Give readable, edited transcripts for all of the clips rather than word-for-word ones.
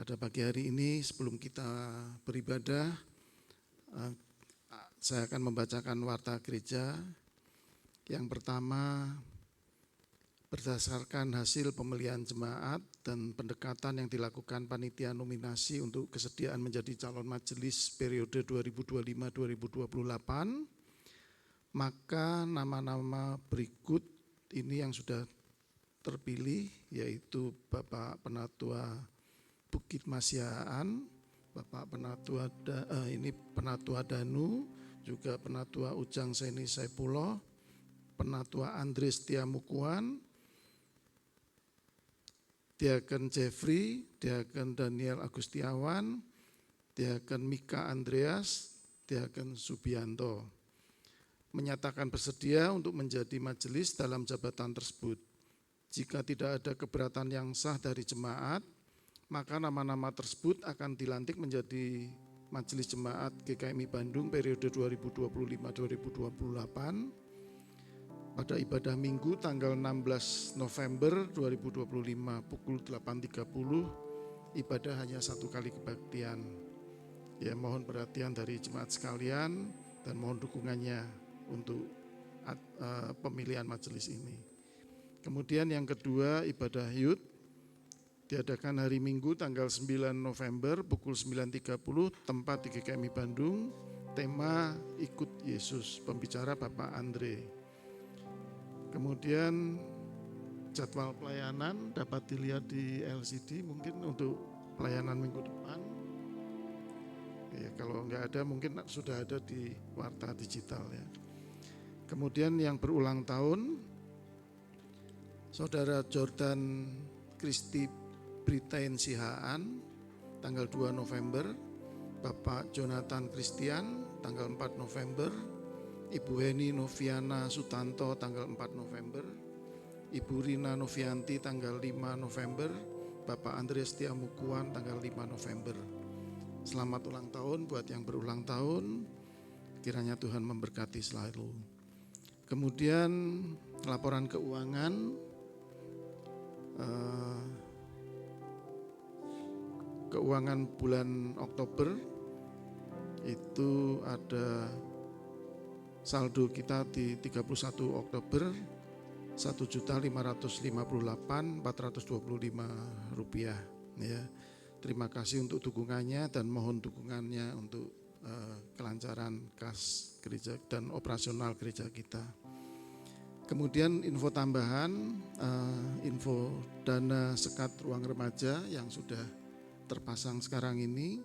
Pada pagi hari ini sebelum kita beribadah, saya akan membacakan warta gereja. Yang pertama, berdasarkan hasil pemilihan jemaat dan pendekatan yang dilakukan panitia nominasi untuk kesediaan menjadi calon majelis periode 2025-2028, maka nama-nama berikut ini yang sudah terpilih, yaitu Bapak Penatua Bukit Masiaan, Bapak Penatua Danu, juga Penatua Ujang Seni Saipulo, Penatua Andres Tiamukuan, Diaken Jeffrey, Diaken Daniel Agustiawan, Diaken Mika Andreas, Diaken Subianto, menyatakan bersedia untuk menjadi majelis dalam jabatan tersebut. Jika tidak ada keberatan yang sah dari jemaat, maka nama-nama tersebut akan dilantik menjadi Majelis Jemaat GKMI Bandung periode 2025-2028 pada ibadah Minggu tanggal 16 November 2025 pukul 8.30, ibadah hanya satu kali kebaktian. Ya, mohon perhatian dari jemaat sekalian dan mohon dukungannya untuk pemilihan majelis ini. Kemudian yang kedua, ibadah Yud diadakan hari Minggu tanggal 9 November pukul 9.30, tempat di GKMI Bandung, tema Ikut Yesus, pembicara Bapak Andre. Kemudian jadwal pelayanan dapat dilihat di LCD mungkin untuk pelayanan minggu depan. Ya, kalau enggak ada mungkin sudah ada di warta digital ya. Kemudian yang berulang tahun, Saudara Jordan Kristi Britain Sihaan tanggal 2 November, Bapak Jonathan Christian tanggal 4 November, Ibu Heni Noviana Sutanto tanggal 4 November, Ibu Rina Novianti tanggal 5 November, Bapak Andres Tiamukuan tanggal 5 November. Selamat ulang tahun buat yang berulang tahun, kiranya Tuhan memberkati selalu. Kemudian laporan keuangan, keuangan bulan Oktober itu ada saldo kita di 31 Oktober Rp1.558.425 ya. Terima kasih untuk dukungannya dan mohon dukungannya untuk kelancaran kas gereja dan operasional gereja kita. Kemudian info tambahan, info dana sekat ruang remaja yang sudah terpasang sekarang ini,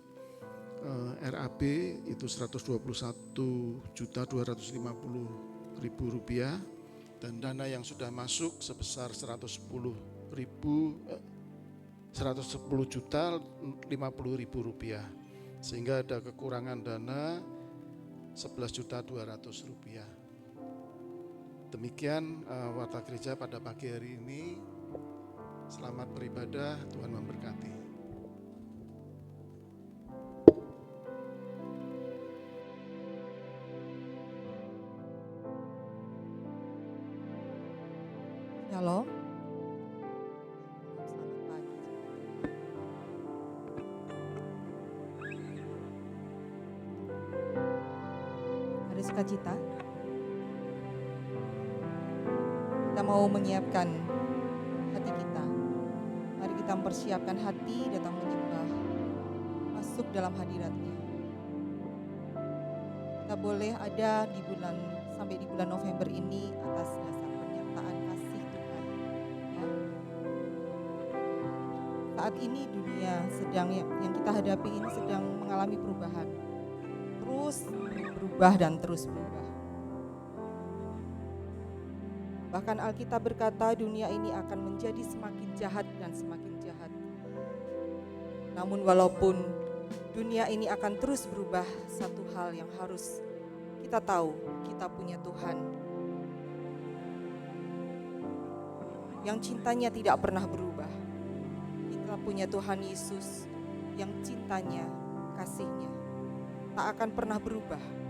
RAB itu Rp121.250.000 dan dana yang sudah masuk sebesar Rp110.050.000, sehingga ada kekurangan dana Rp11.200.000. Demikian warta gereja pada pagi hari ini. Selamat beribadah, Tuhan memberkati. Halo. Selamat pagi. Hari sukacita. Kita mau menyiapkan hati kita. Mari kita mempersiapkan hati datang menyembah, masuk dalam hadirat-Nya. Kita boleh ada sampai di bulan November ini atas dasar penyertaan kasih Tuhan. Ya. Saat ini dunia yang kita hadapi ini sedang mengalami perubahan. Terus berubah dan terus berubah. Bahkan Alkitab berkata dunia ini akan menjadi semakin jahat dan semakin jahat. Namun walaupun dunia ini akan terus berubah, satu hal yang harus kita tahu, kita punya Tuhan yang cintanya tidak pernah berubah. Kita punya Tuhan Yesus yang cintanya, kasihnya tak akan pernah berubah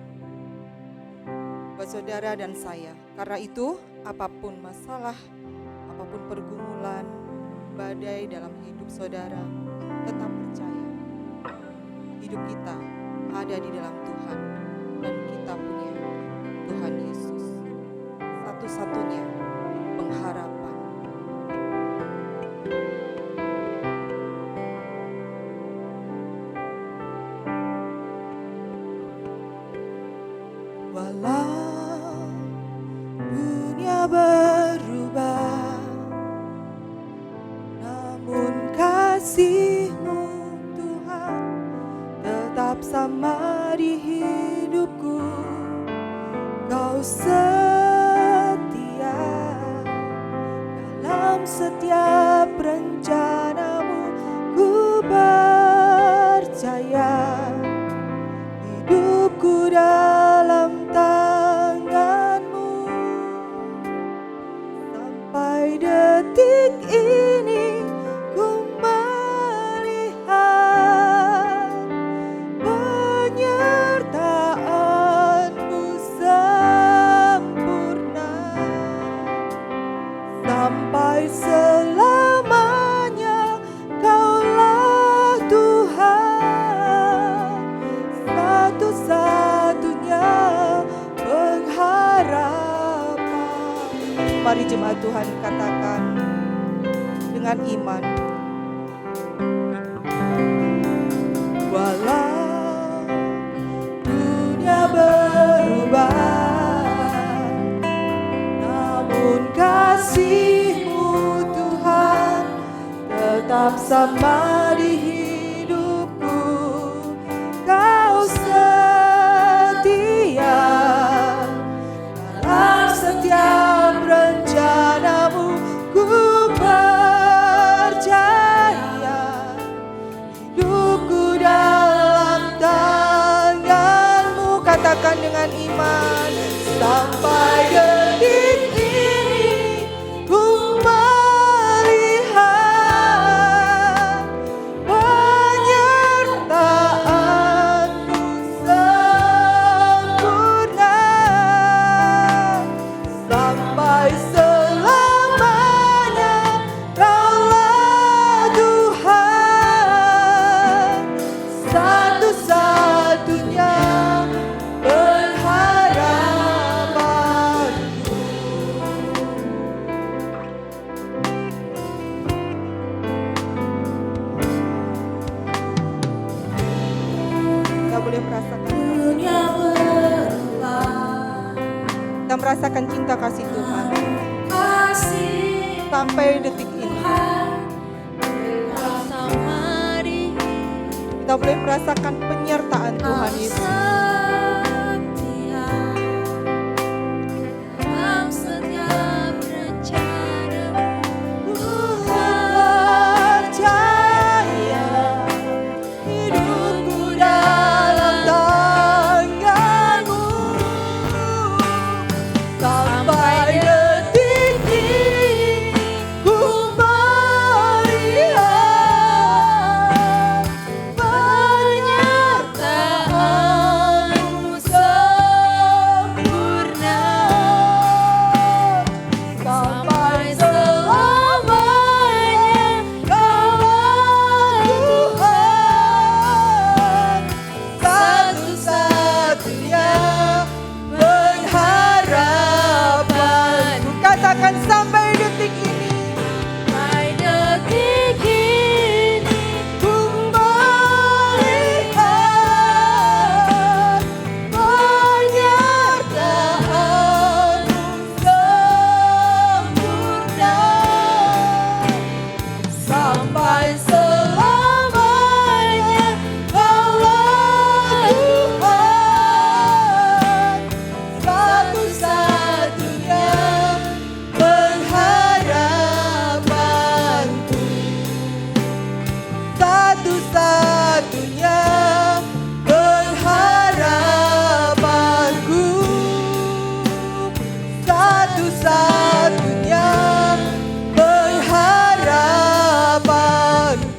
buat saudara dan saya. Karena itu, apapun masalah, apapun pergumulan, badai dalam hidup saudara, tetap percaya hidup kita ada di dalam Tuhan dan kita punya Tuhan Yesus, satu-satunya pengharapan. Walau dunia berubah, namun kasih-Mu Tuhan tetap sama di hidupku. Kau setia dalam setiap rencana-Mu. Ku percaya hidupku dalam tangan-Mu. Sampai detik ini ku melihat penyertaan-Mu sempurna. Sampai selamanya Kaulah Tuhan, satu-satunya pengharapan. Mari jemaat Tuhan katakan dengan iman. Walau dunia berubah, namun kasih-Mu Tuhan tetap sama di hidupku. Kau setia dalam setiap rencana-Mu. Ku percaya hidupku dalam tangan-Mu. Katakan dengan iman. Sampai detik ini ku melihat penyertaan-Mu sempurna. Sampai selamanya Kaulah Tuhan, satu-satunya pengharapanku. Kita boleh merasakan dunia berubah. Kita merasakan cinta kasih Tuhan sampai detik ini. Kita boleh merasakan penyertaan Tuhan Yesus. Percaya hidupku dalam tangan-Mu. Sampai detik ini ku melihat penyertaan-Mu sempurna. Sampai selamanya Kaulah Tuhan, satu-satunya pengharapanku. Katakan sampai detik ini. Sampai detik ini ku melihat penyertaan-Mu sempurna. Sampai selamanya Kaulah Tuhan, satu-satunya pengharapanku. Satu-satunya pengharapanku. Satu-satunya pengharapanku.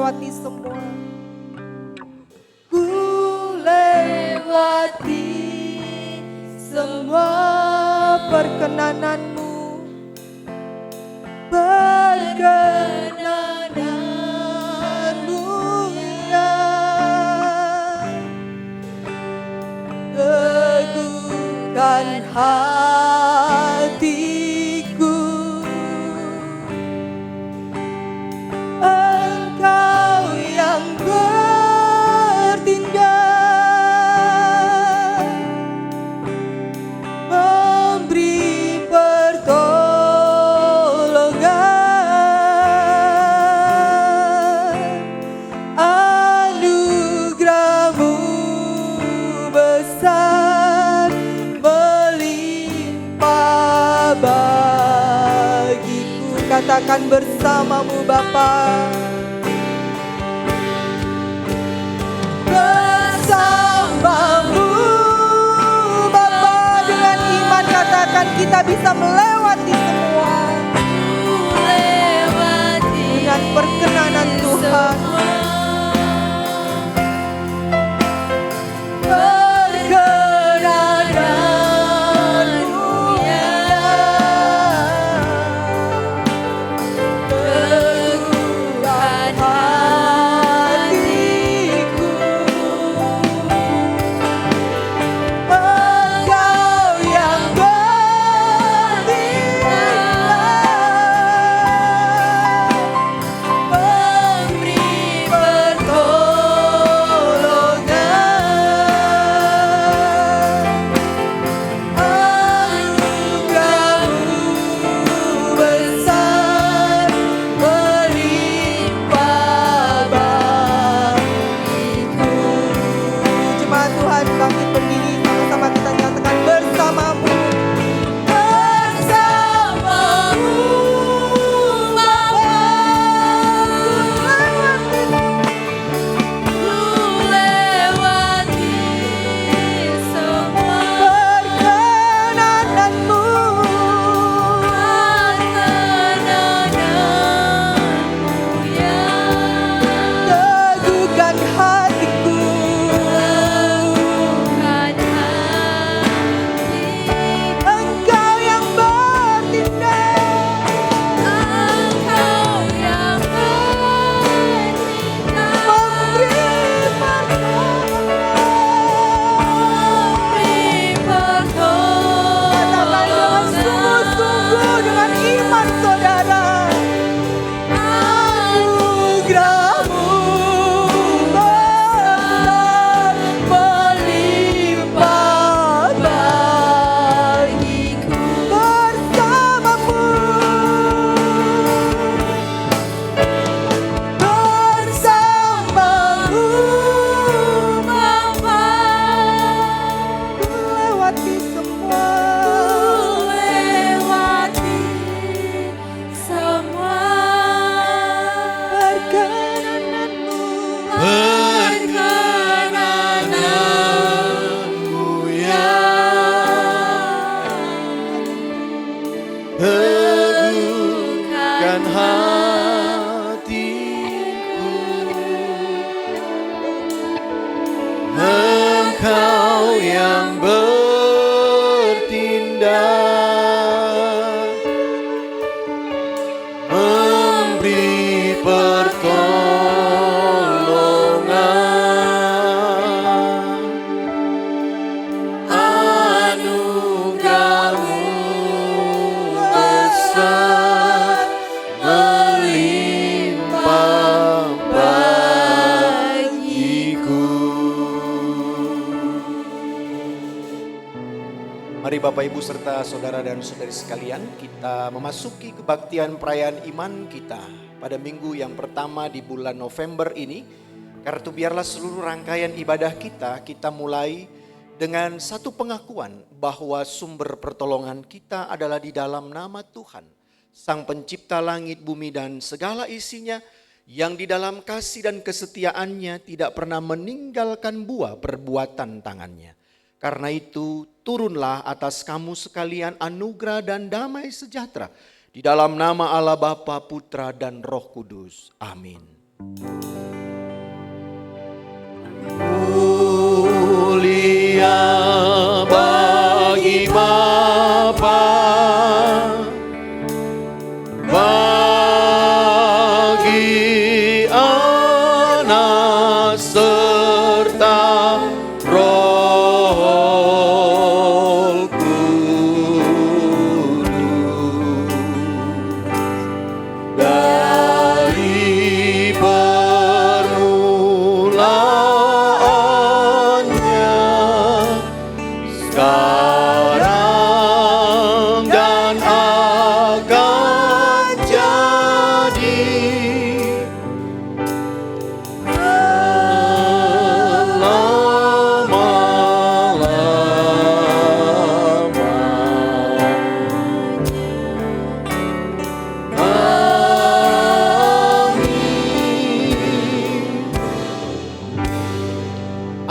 melewati semua. Ku lewati semua perkenananmu, perkenananmu ya. Teguhkan hatiku, Engkau yang bertindak, memberi pertolongan. Anugerah-Mu besar, melimpah bagiku. Katakan bersamamu Bapa. Bersamamu Bapa, dengan iman katakan kita bisa melewati semua dengan perkenanan Tuhan. Perkenanan-Mu ya. Teguhkan hatiku, Engkau yang bertindak, memberi pertolongan. Anugerah-Mu besar, melimpah bagiku. Jemaat Tuhan bangkit berdiri, sama-sama kita nyatakan bersamamu. Bersamamu Bapa, ku lewati semua perkenananmu, ya. Teguhkan hatiku, Engkau yang bertindak, memberi pertolongan. Katakan dengan sungguh-sungguh dengan iman saudara. Anugerah-Mu besar, melimpah bagiku. Bersamamu, bersamamu Bapa, ku lewati semua, perkenanan-Mu, ya. Teguhkan hatiku, Engkau yang bertindak, memberi pertolongan. Anugerah-Mu besar, melimpah bagiku. Mari Bapak Ibu serta saudara dan saudari sekalian, kita memasuki kebaktian perayaan iman kita pada minggu yang pertama di bulan November ini. Karena itu biarlah seluruh rangkaian ibadah kita mulai dengan satu pengakuan bahwa sumber pertolongan kita adalah di dalam nama Tuhan, Sang Pencipta langit, bumi dan segala isinya, yang di dalam kasih dan kesetiaannya tidak pernah meninggalkan buah perbuatan tangannya. Karena itu turunlah atas kamu sekalian anugerah dan damai sejahtera di dalam nama Allah Bapa, Putra dan Roh Kudus. Amin.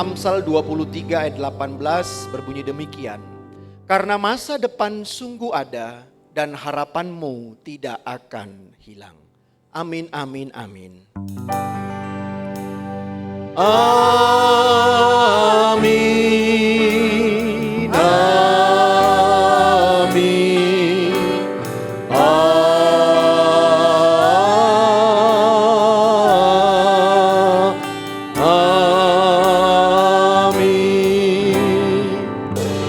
Amsal 23 ayat 18 berbunyi demikian. Karena masa depan sungguh ada dan harapanmu tidak akan hilang. Amin, amin, amin. Amin, amin, amin.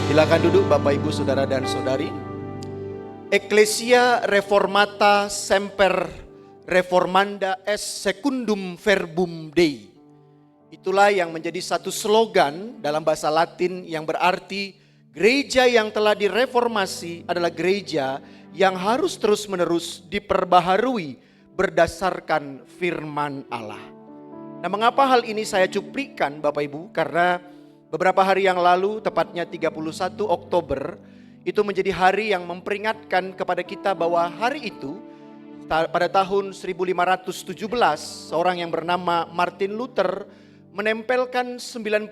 Silakan duduk Bapak Ibu Saudara dan Saudari. Ecclesia Reformata Semper Reformanda es Secundum Verbum Dei. Itulah yang menjadi satu slogan dalam bahasa Latin yang berarti gereja yang telah direformasi adalah gereja yang harus terus-menerus diperbaharui berdasarkan firman Allah. Nah, mengapa hal ini saya cuplikan Bapak Ibu? Karena beberapa hari yang lalu, tepatnya 31 Oktober, itu menjadi hari yang memperingatkan kepada kita bahwa hari itu pada tahun 1517 seorang yang bernama Martin Luther menempelkan 95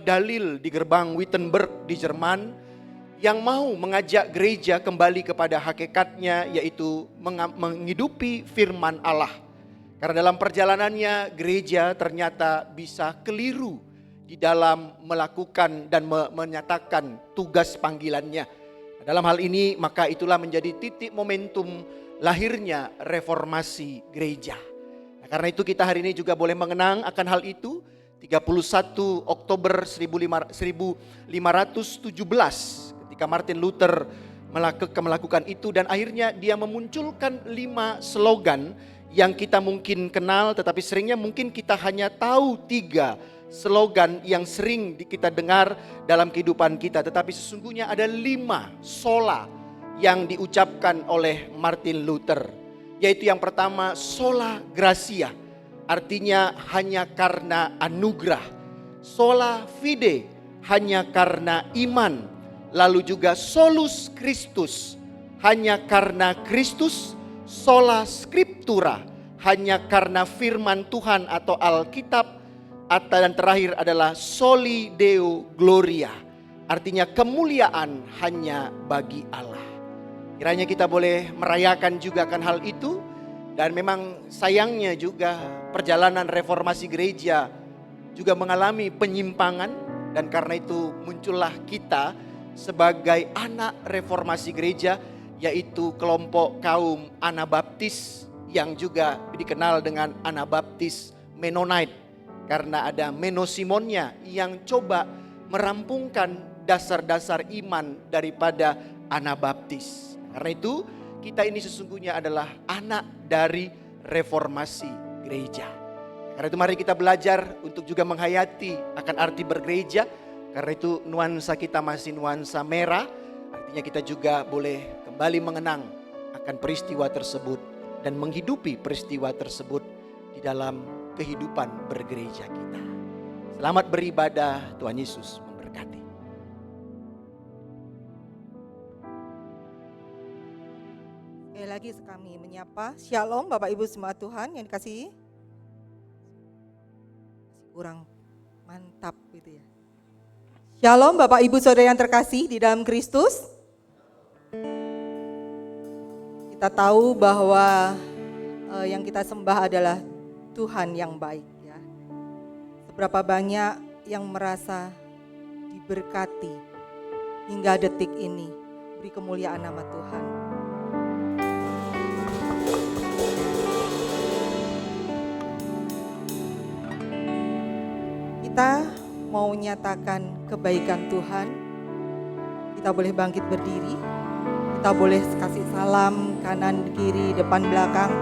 dalil di gerbang Wittenberg di Jerman yang mau mengajak gereja kembali kepada hakikatnya, yaitu menghidupi firman Allah. Karena dalam perjalanannya gereja ternyata bisa keliru di dalam melakukan dan menyatakan tugas panggilannya. Dalam hal ini maka itulah menjadi titik momentum lahirnya reformasi gereja. Nah, karena itu kita hari ini juga boleh mengenang akan hal itu. 31 Oktober 1517 ketika Martin Luther melakukan itu, dan akhirnya dia memunculkan 5 slogan yang kita mungkin kenal, tetapi seringnya mungkin kita hanya tahu 3 slogan yang sering kita dengar dalam kehidupan kita, tetapi sesungguhnya ada 5 sola yang diucapkan oleh Martin Luther, yaitu yang pertama sola gratia, artinya hanya karena anugerah. Sola fide, hanya karena iman. Lalu juga solus Christus, hanya karena Kristus. Sola scriptura, hanya karena firman Tuhan atau Alkitab. Dan terakhir adalah soli deo gloria, artinya kemuliaan hanya bagi Allah. Kiranya kita boleh merayakan juga akan hal itu. Dan memang sayangnya juga perjalanan reformasi gereja juga mengalami penyimpangan. Dan karena itu muncullah kita sebagai anak reformasi gereja, yaitu kelompok kaum Anabaptis yang juga dikenal dengan Anabaptis Mennonite. Karena ada Menosimonnya yang coba merampungkan dasar-dasar iman daripada Anabaptis. Karena itu kita ini sesungguhnya adalah anak dari reformasi gereja. Karena itu mari kita belajar untuk juga menghayati akan arti bergereja. Karena itu nuansa kita masih nuansa merah. Artinya kita juga boleh kembali mengenang akan peristiwa tersebut dan menghidupi peristiwa tersebut di dalam kehidupan bergereja kita. Selamat beribadah, Tuhan Yesus memberkati. Sekali lagi kami menyapa Shalom Bapak Ibu semua Tuhan yang dikasihi. Kurang mantap gitu ya. Shalom Bapak Ibu Saudara yang terkasih di dalam Kristus. Kita tahu bahwa yang kita sembah adalah Tuhan yang baik ya. Seberapa banyak yang merasa diberkati hingga detik ini, beri kemuliaan nama Tuhan. Kita mau nyatakan kebaikan Tuhan. Kita boleh bangkit berdiri. Kita boleh kasih salam kanan kiri depan belakang.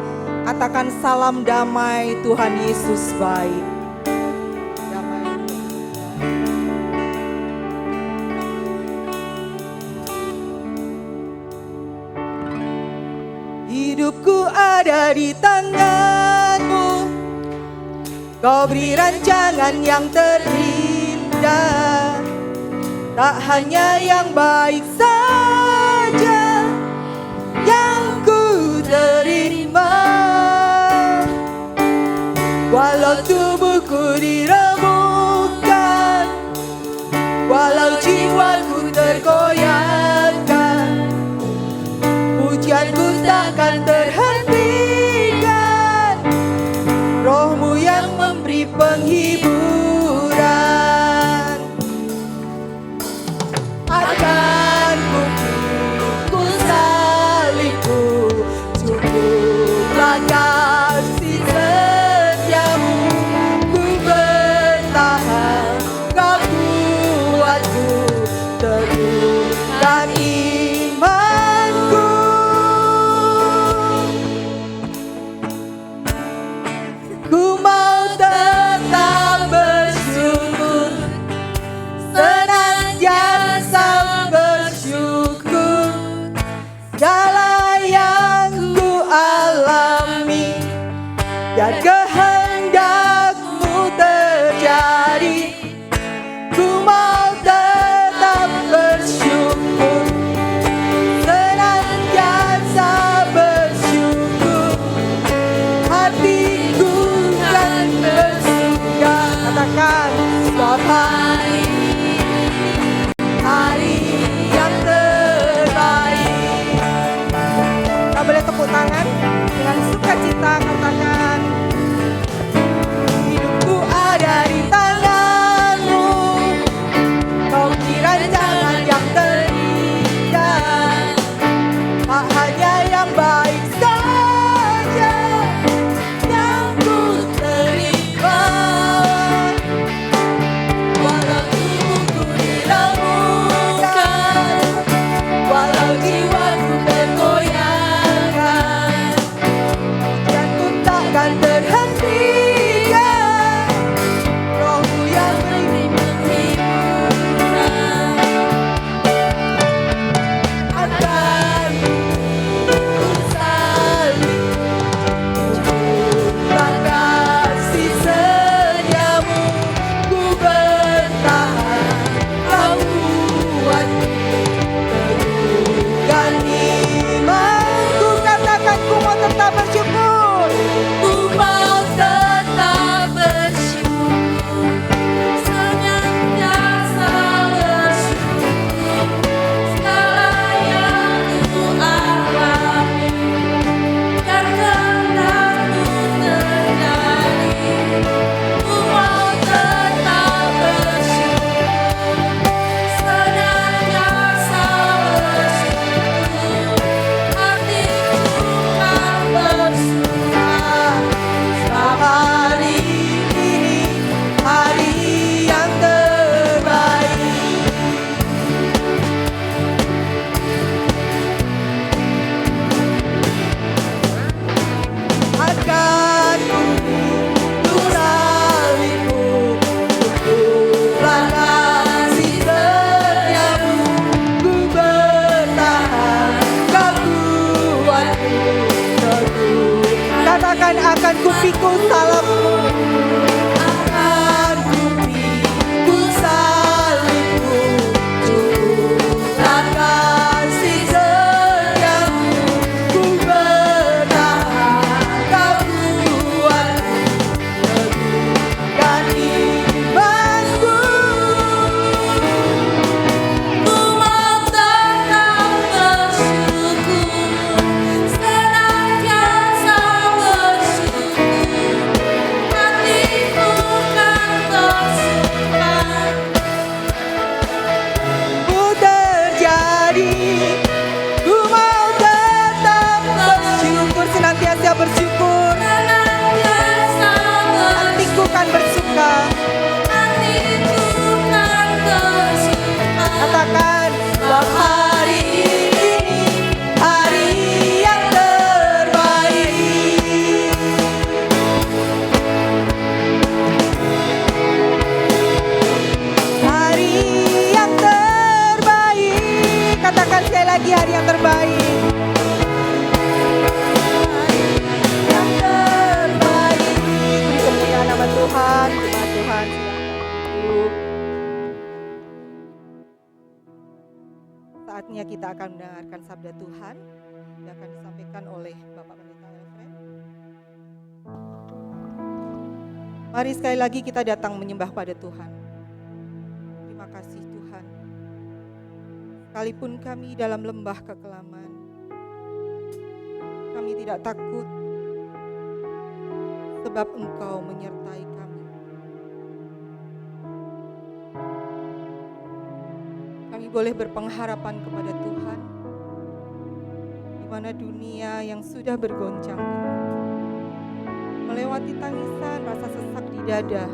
Katakan salam damai, Tuhan Yesus baik. Damai. Hidupku ada di tangan-Mu. Kau beri rancangan yang terindah, tak hanya yang baik saja yang ku terima. Walau tubuhku diremukkan, Walau jiwaku tergoyahkan, pujianku takkan terhentikan. Rohmu yang memberi penghiburan. Akan ku salibku, cukuplah kasih setiamu. Ku bertahan, kau kuatku, teguhkan imanku. Ku mau tetap bersyukur, senantiasa bersyukur. Segala yang ku alami, biar kehendak-Mu terjadi. Ku mau tetap bersyukur, senantiasa bersyukur. Hatiku kan bersuka, katakan setiap hari, hari yang terbaik. Kita boleh tepuk tangan dengan sukacita, katakan hidupku ada di tangan-Mu. Kau kira jangan yang terindah, tak hanya yang baik saja yang ku terima. Walau tubuhku dilambungkan, walau jiwaku tergoyahkan, pujianku takkan terhentikan. Rohmu yang beri penghiburan. Akan ku salib, cukuplah kasih setiamu. Ku bertahan, kau kuatku, teguhkan imanku. Katakan ku mau tetap bersyukur. Ku mau tetap bersyukur, senantiasa bersyukur. Segala yang ku alami, biar kehendak-Mu terjadi. Ku mau tetap bersyukur, senantiasa bersyukur. Hatiku kan bersuka. Setiap hari ini, hari yang terbaik. Akan ku salibmu, cukuplah kasih setiamu. Ku bertahan, kau kuatku, teguh. Katakan akan ku pikul salibmu, akan ku pikul salibmu, cukuplah kasih setiamu. Ku bertahan, kau kuatku, teguhkan imanku. Ku mau tetap bersyukur, senantiasa bersyukur. Hatiku kan bersuka, ku terjadi. Ku mau tetap bersyukur, senantiasa bersyukur. Hatiku kan bersuka. Katakan setiap hari ini, hari yang terbaik. Hari yang terbaik. Katakan sekali lagi, hari yang terbaik. Hari yang terbaik. Beri kemuliaan nama Tuhan, firman Tuhan. Silakan duduk. Saatnya kita akan mendengarkan sabda Tuhan yang akan disampaikan oleh Bapak Pendeta Elfren. Mari sekali lagi kita datang menyembah pada Tuhan. Terima kasih Tuhan. Sekalipun kami dalam lembah kekelaman, kami tidak takut, sebab Engkau menyertai kami. Kami boleh berpengharapan kepada Tuhan, di mana dunia yang sudah bergoncang ini, melewati tangisan rasa sesak di dada.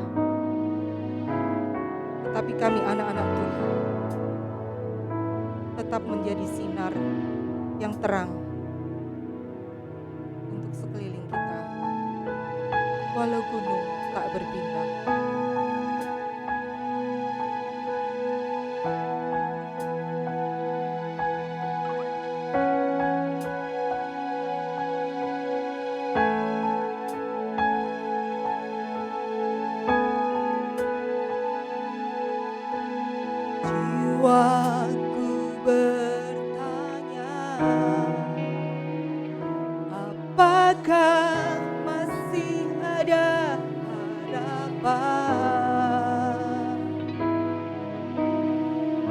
Tetapi kami anak-anak Tuhan tetap menjadi sinar yang terang untuk sekeliling kita, walau gunung tak berpindah. Jiwaku bertanya, apakah masih ada harapan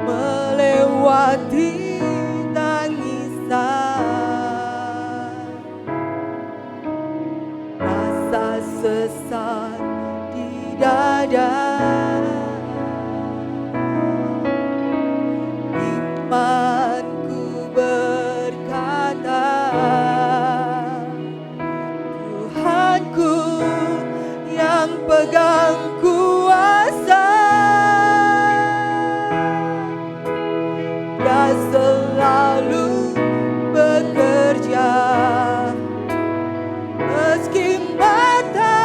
melewati tangisan, rasa sesat di dada. Imanku berkata, Tuhanku yang pegang kuasa, Dia selalu bekerja, meski mata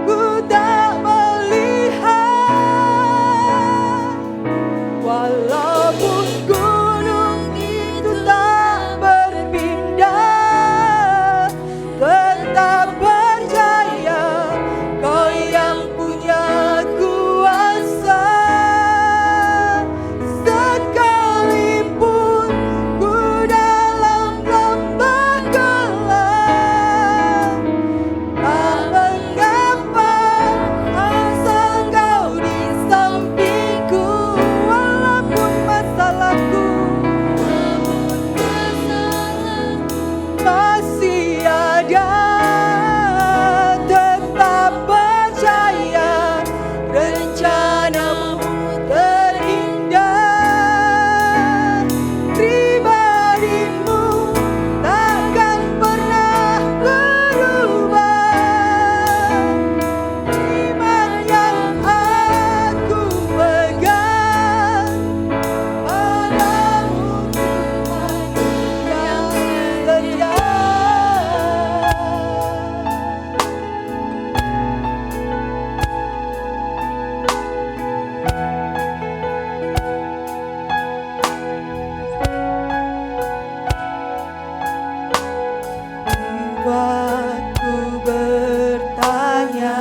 ku tak melihat, walaupun gunung itu tak berpindah, tetap percaya Kau yang punya kuasa. Sekalipun ku dalam lembah gelap, tak mengapa asal Kau di sampingku. Walaupun masalahku masih ada, tetap percaya rencanamu terindah. Pribadimu takkan pernah berubah. Iman yang aku pegang padamu, Tuhan yang setia. Jiwaku bertanya,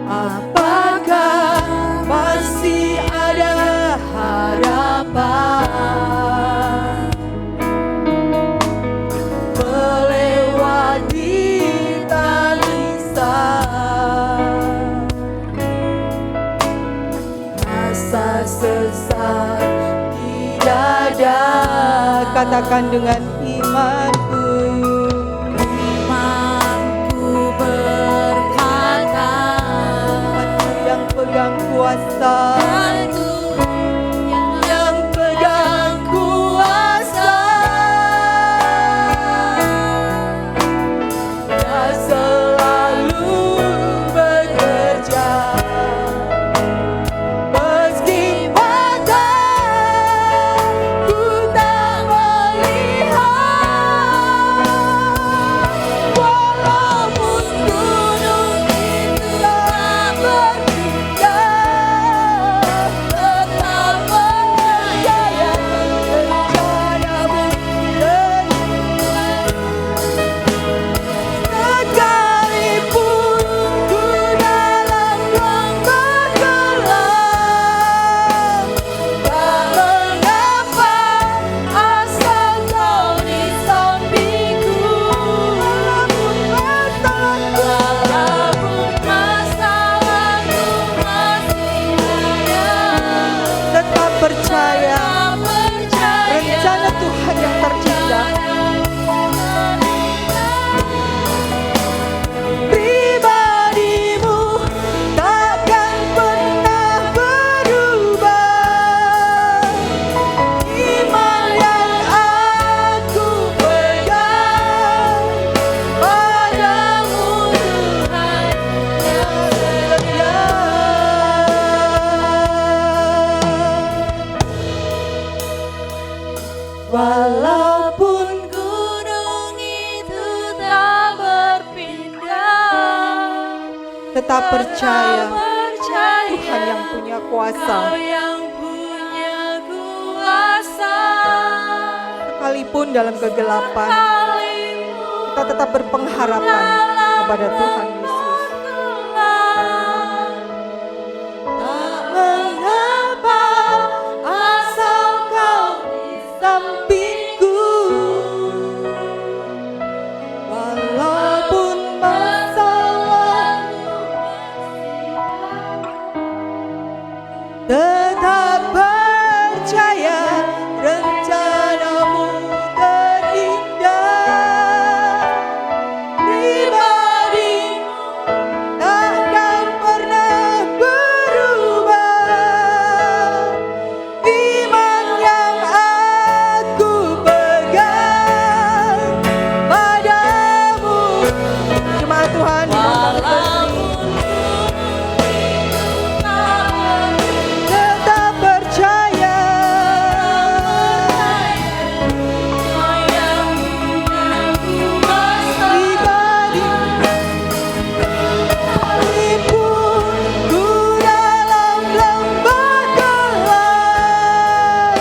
apakah masih ada harapan melewati tangisan, rasa sesat di dada. Katakan dengan imanku, Imanku berkata, Tuhanku yang pegang kuasa, Tuhanku yang pegang kuasa, Dia selalu bekerja, meski mata ku tak melihat, Tetap percaya Tuhan yang punya kuasa. Kau yang punya kuasa. Sekalipun dalam kegelapan, kita tetap berpengharapan kepada Tuhan Yesus. Tak mengapa asal kau di sampingku, walaupun masalahmu tetap percaya rencanamu terindah. Pribadimu takkan pernah berubah. Iman yang aku pegang padamu. Jemaat Tuhan, tetap percaya. Pribadi sekalipun ku dalam lembah gelap,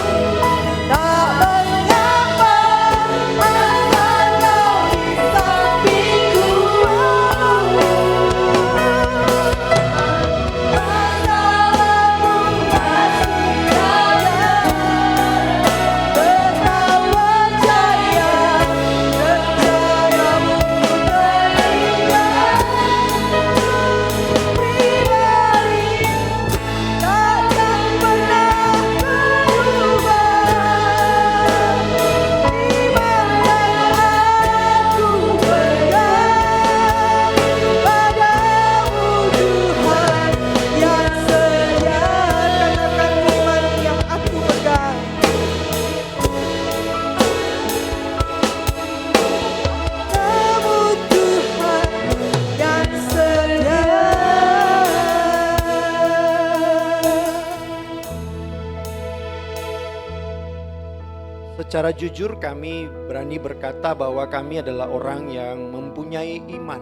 tak mengapa asal kau di sampingku. Masalahmu masih ada, tetap percaya rencanamu terindah. Pribadi takkan pernah berubah. Iman yang aku pegang padamu, Tuhan yang setia. Katakan iman yang aku pegang. Kamu Tuhan yang setia. Secara jujur kami berani berkata bahwa kami adalah orang yang mempunyai iman.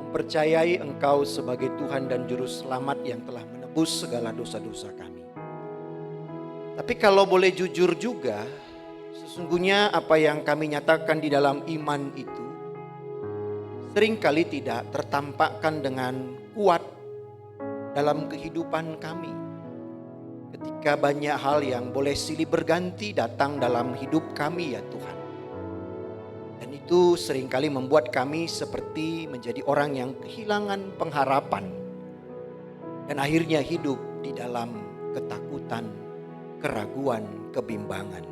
Mempercayai Engkau sebagai Tuhan dan Juru Selamat yang telah menebus segala dosa-dosa kami. Tapi kalau boleh jujur juga, sesungguhnya apa yang kami nyatakan di dalam iman itu seringkali tidak tertampakkan dengan kuat dalam kehidupan kami. Ketika banyak hal yang boleh silih berganti datang dalam hidup kami ya Tuhan. Dan itu seringkali membuat kami seperti menjadi orang yang kehilangan pengharapan. Dan akhirnya hidup di dalam ketakutan, keraguan, kebimbangan.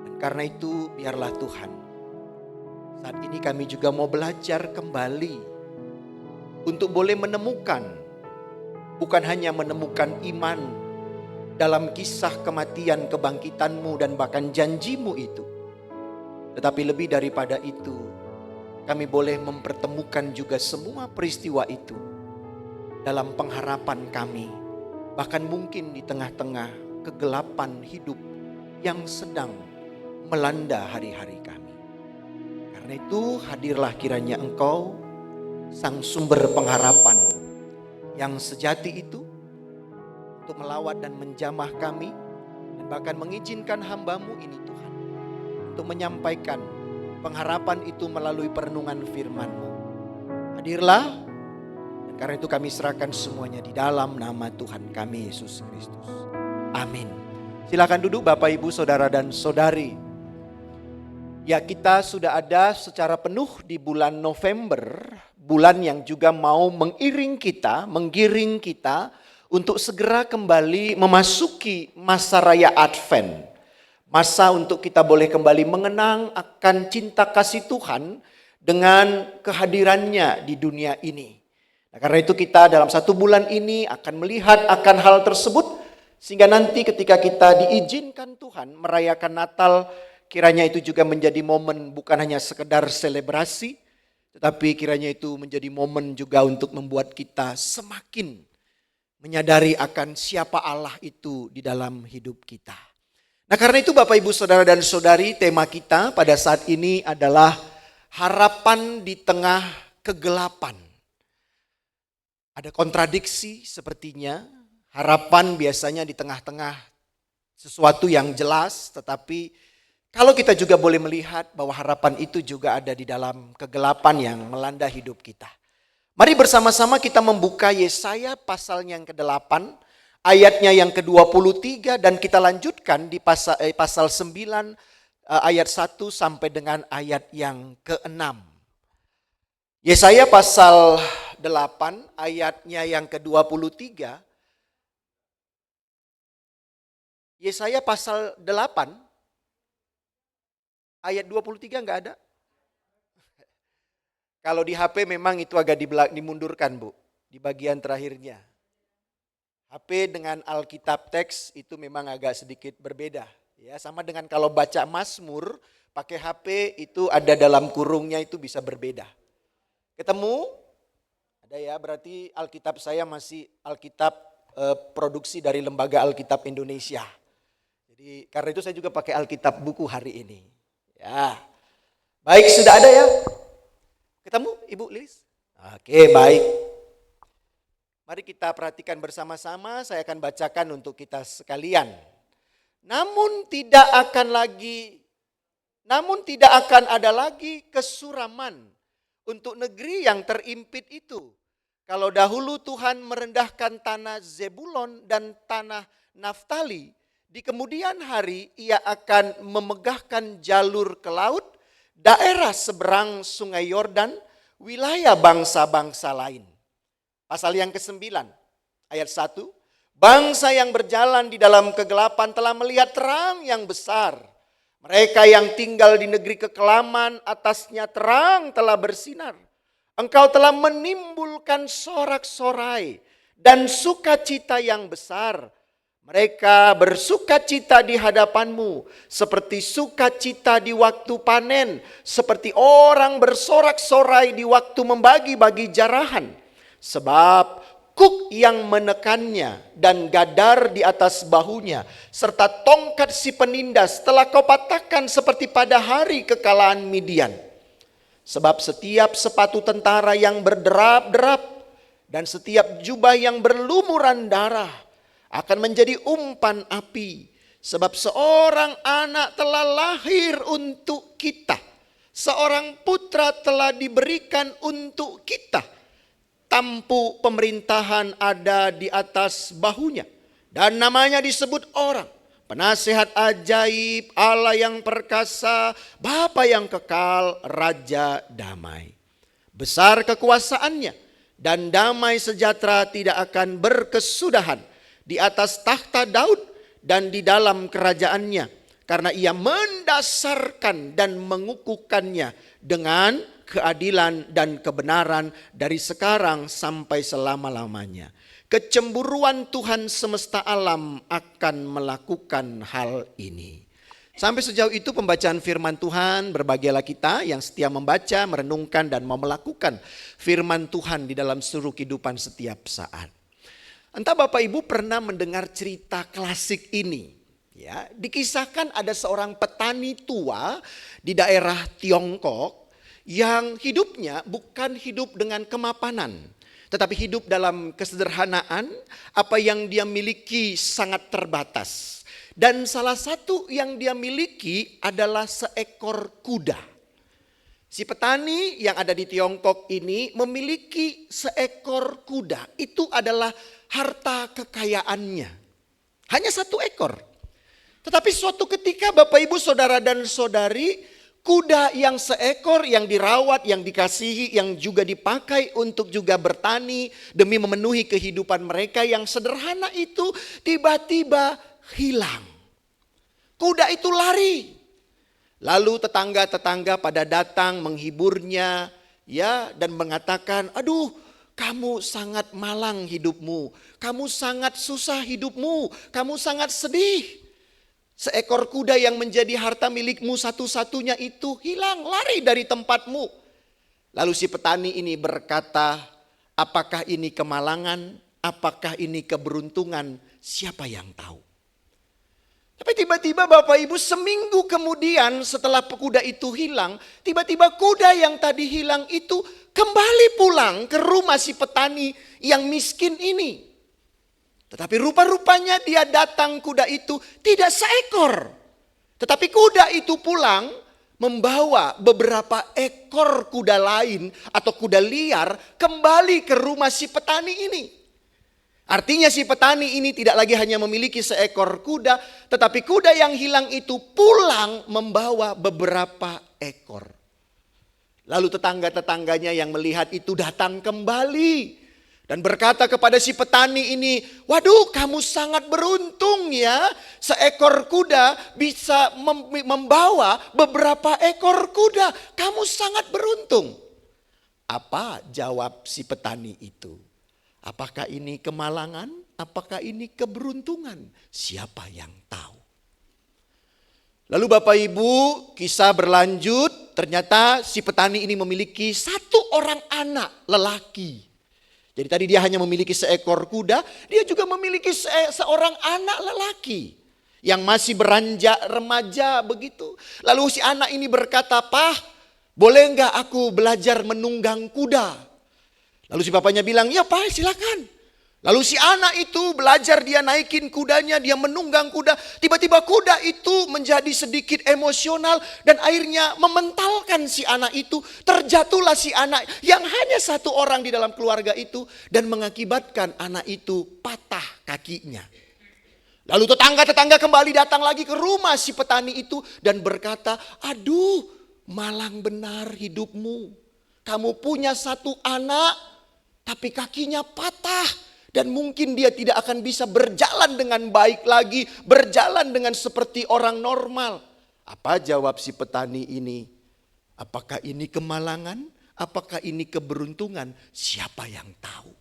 Dan karena itu biarlah Tuhan, saat ini kami juga mau belajar kembali untuk boleh menemukan, bukan hanya menemukan iman dalam kisah kematian, kebangkitan-Mu dan bahkan janji-Mu itu. Tetapi lebih daripada itu, kami boleh mempertemukan juga semua peristiwa itu dalam pengharapan kami. Bahkan mungkin di tengah-tengah kegelapan hidup yang sedang melanda hari-hari kami. Karena itu hadirlah kiranya Engkau, Sang Sumber pengharapan yang sejati itu, untuk melawat dan menjamah kami, dan bahkan mengizinkan hamba-Mu ini Tuhan, untuk menyampaikan pengharapan itu melalui perenungan firman-Mu. Hadirlah, dan karena itu kami serahkan semuanya di dalam nama Tuhan kami Yesus Kristus. Amin. Silakan duduk Bapak Ibu Saudara dan Saudari. Ya, kita sudah ada secara penuh di bulan November, bulan yang juga mau menggiring kita untuk segera kembali memasuki masa raya Advent. Masa untuk kita boleh kembali mengenang akan cinta kasih Tuhan dengan kehadirannya di dunia ini. Nah, karena itu kita dalam satu bulan ini akan melihat akan hal tersebut, sehingga nanti ketika kita diizinkan Tuhan merayakan Natal, kiranya itu juga menjadi momen bukan hanya sekedar selebrasi, tetapi kiranya itu menjadi momen juga untuk membuat kita semakin menyadari akan siapa Allah itu di dalam hidup kita. Nah, karena itu Bapak Ibu Saudara dan Saudari, tema kita pada saat ini adalah harapan di tengah kegelapan. Ada kontradiksi sepertinya, harapan biasanya di tengah-tengah sesuatu yang jelas, tetapi kalau kita juga boleh melihat bahwa harapan itu juga ada di dalam kegelapan yang melanda hidup kita. Mari bersama-sama kita membuka Yesaya pasal yang ke-8, ayatnya yang ke-23 dan kita lanjutkan di pasal 9 ayat 1 sampai dengan ayat yang ke-6. Yesaya pasal 8 ayatnya yang ke-23. Yesaya pasal 8 ayat 23 enggak ada? Kalau di HP memang itu agak dimundurkan, Bu, di bagian terakhirnya. HP dengan Alkitab teks itu memang agak sedikit berbeda. Ya, sama dengan kalau baca Mazmur, pakai HP itu ada dalam kurungnya itu bisa berbeda. Ketemu? Ada ya, berarti Alkitab saya masih Alkitab produksi dari Lembaga Alkitab Indonesia. Jadi karena itu saya juga pakai Alkitab buku hari ini. Ya, baik, sudah ada ya? Ketemu Ibu Lilis? Oke, baik. Mari kita perhatikan bersama-sama, saya akan bacakan untuk kita sekalian. Namun tidak akan ada lagi kesuraman untuk negeri yang terimpit itu. Kalau dahulu Tuhan merendahkan tanah Zebulon dan tanah Naftali, di kemudian hari ia akan memegahkan jalur ke laut, daerah seberang sungai Yordan, wilayah bangsa-bangsa lain. Pasal yang ke-9 ayat 1. Bangsa yang berjalan di dalam kegelapan telah melihat terang yang besar. Mereka yang tinggal di negeri kekelaman, atasnya terang telah bersinar. Engkau telah menimbulkan sorak-sorai dan sukacita yang besar. Mereka bersukacita di hadapanmu seperti sukacita di waktu panen, seperti orang bersorak-sorai di waktu membagi-bagi jarahan. Sebab kuk yang menekannya dan gadar di atas bahunya, serta tongkat si penindas telah kau patahkan seperti pada hari kekalahan Midian. Sebab setiap sepatu tentara yang berderap-derap dan setiap jubah yang berlumuran darah akan menjadi umpan api. Sebab seorang anak telah lahir untuk kita, seorang putra telah diberikan untuk kita. Tampu pemerintahan ada di atas bahunya, dan namanya disebut orang Penasehat ajaib, Allah yang perkasa, Bapa yang kekal, Raja damai. Besar kekuasaannya dan damai sejahtera tidak akan berkesudahan di atas takhta Daud dan di dalam kerajaannya, karena ia mendasarkan dan mengukuhkannya dengan keadilan dan kebenaran dari sekarang sampai selama-lamanya. Kecemburuan Tuhan semesta alam akan melakukan hal ini. Sampai sejauh itu pembacaan firman Tuhan. Berbahagialah kita yang setia membaca, merenungkan dan mau melakukan firman Tuhan di dalam seluruh kehidupan setiap saat. Entah Bapak Ibu pernah mendengar cerita klasik ini. Ya, dikisahkan ada seorang petani tua di daerah Tiongkok yang hidupnya bukan hidup dengan kemapanan, tetapi hidup dalam kesederhanaan. Apa yang dia miliki sangat terbatas. Dan salah satu yang dia miliki adalah seekor kuda. Si petani yang ada di Tiongkok ini memiliki seekor kuda. Itu adalah harta kekayaannya. Hanya satu ekor. Tetapi suatu ketika Bapak Ibu Saudara dan Saudari, kuda yang seekor yang dirawat, yang dikasihi, yang juga dipakai untuk juga bertani demi memenuhi kehidupan mereka yang sederhana itu tiba-tiba hilang. Kuda itu lari. Lalu tetangga-tetangga pada datang menghiburnya, ya, dan mengatakan, "Aduh, kamu sangat malang hidupmu, kamu sangat susah hidupmu, kamu sangat sedih. Seekor kuda yang menjadi harta milikmu satu-satunya itu hilang, lari dari tempatmu." Lalu si petani ini berkata, apakah ini kemalangan, apakah ini keberuntungan, siapa yang tahu. Tapi tiba-tiba Bapak Ibu seminggu kemudian setelah kuda itu hilang, tiba-tiba kuda yang tadi hilang itu kembali pulang ke rumah si petani yang miskin ini. Tetapi rupa-rupanya dia datang kuda itu tidak seekor. Tetapi kuda itu pulang membawa beberapa ekor kuda lain atau kuda liar kembali ke rumah si petani ini. Artinya si petani ini tidak lagi hanya memiliki seekor kuda, tetapi kuda yang hilang itu pulang membawa beberapa ekor. Lalu tetangga-tetangganya yang melihat itu datang kembali dan berkata kepada si petani ini, "Waduh, kamu sangat beruntung ya. Seekor kuda bisa membawa beberapa ekor kuda. Kamu sangat beruntung." Apa jawab si petani itu? Apakah ini kemalangan? Apakah ini keberuntungan? Siapa yang tahu? Lalu Bapak Ibu, kisah berlanjut. Ternyata si petani ini memiliki satu orang anak lelaki. Jadi tadi dia hanya memiliki seekor kuda, dia juga memiliki seorang anak lelaki yang masih beranjak remaja begitu. Lalu si anak ini berkata, "Pah, boleh enggak aku belajar menunggang kuda?" Lalu si bapaknya bilang, "Ya Pak, silakan." Lalu si anak itu belajar, dia naikin kudanya, dia menunggang kuda. Tiba-tiba kuda itu menjadi sedikit emosional dan akhirnya mementalkan si anak itu. Terjatuhlah si anak yang hanya satu orang di dalam keluarga itu dan mengakibatkan anak itu patah kakinya. Lalu tetangga-tetangga kembali datang lagi ke rumah si petani itu dan berkata, "Aduh, malang benar hidupmu. Kamu punya satu anak, tapi kakinya patah dan mungkin dia tidak akan bisa berjalan dengan baik lagi, berjalan dengan seperti orang normal." Apa jawab si petani ini? Apakah ini kemalangan? Apakah ini keberuntungan? Siapa yang tahu?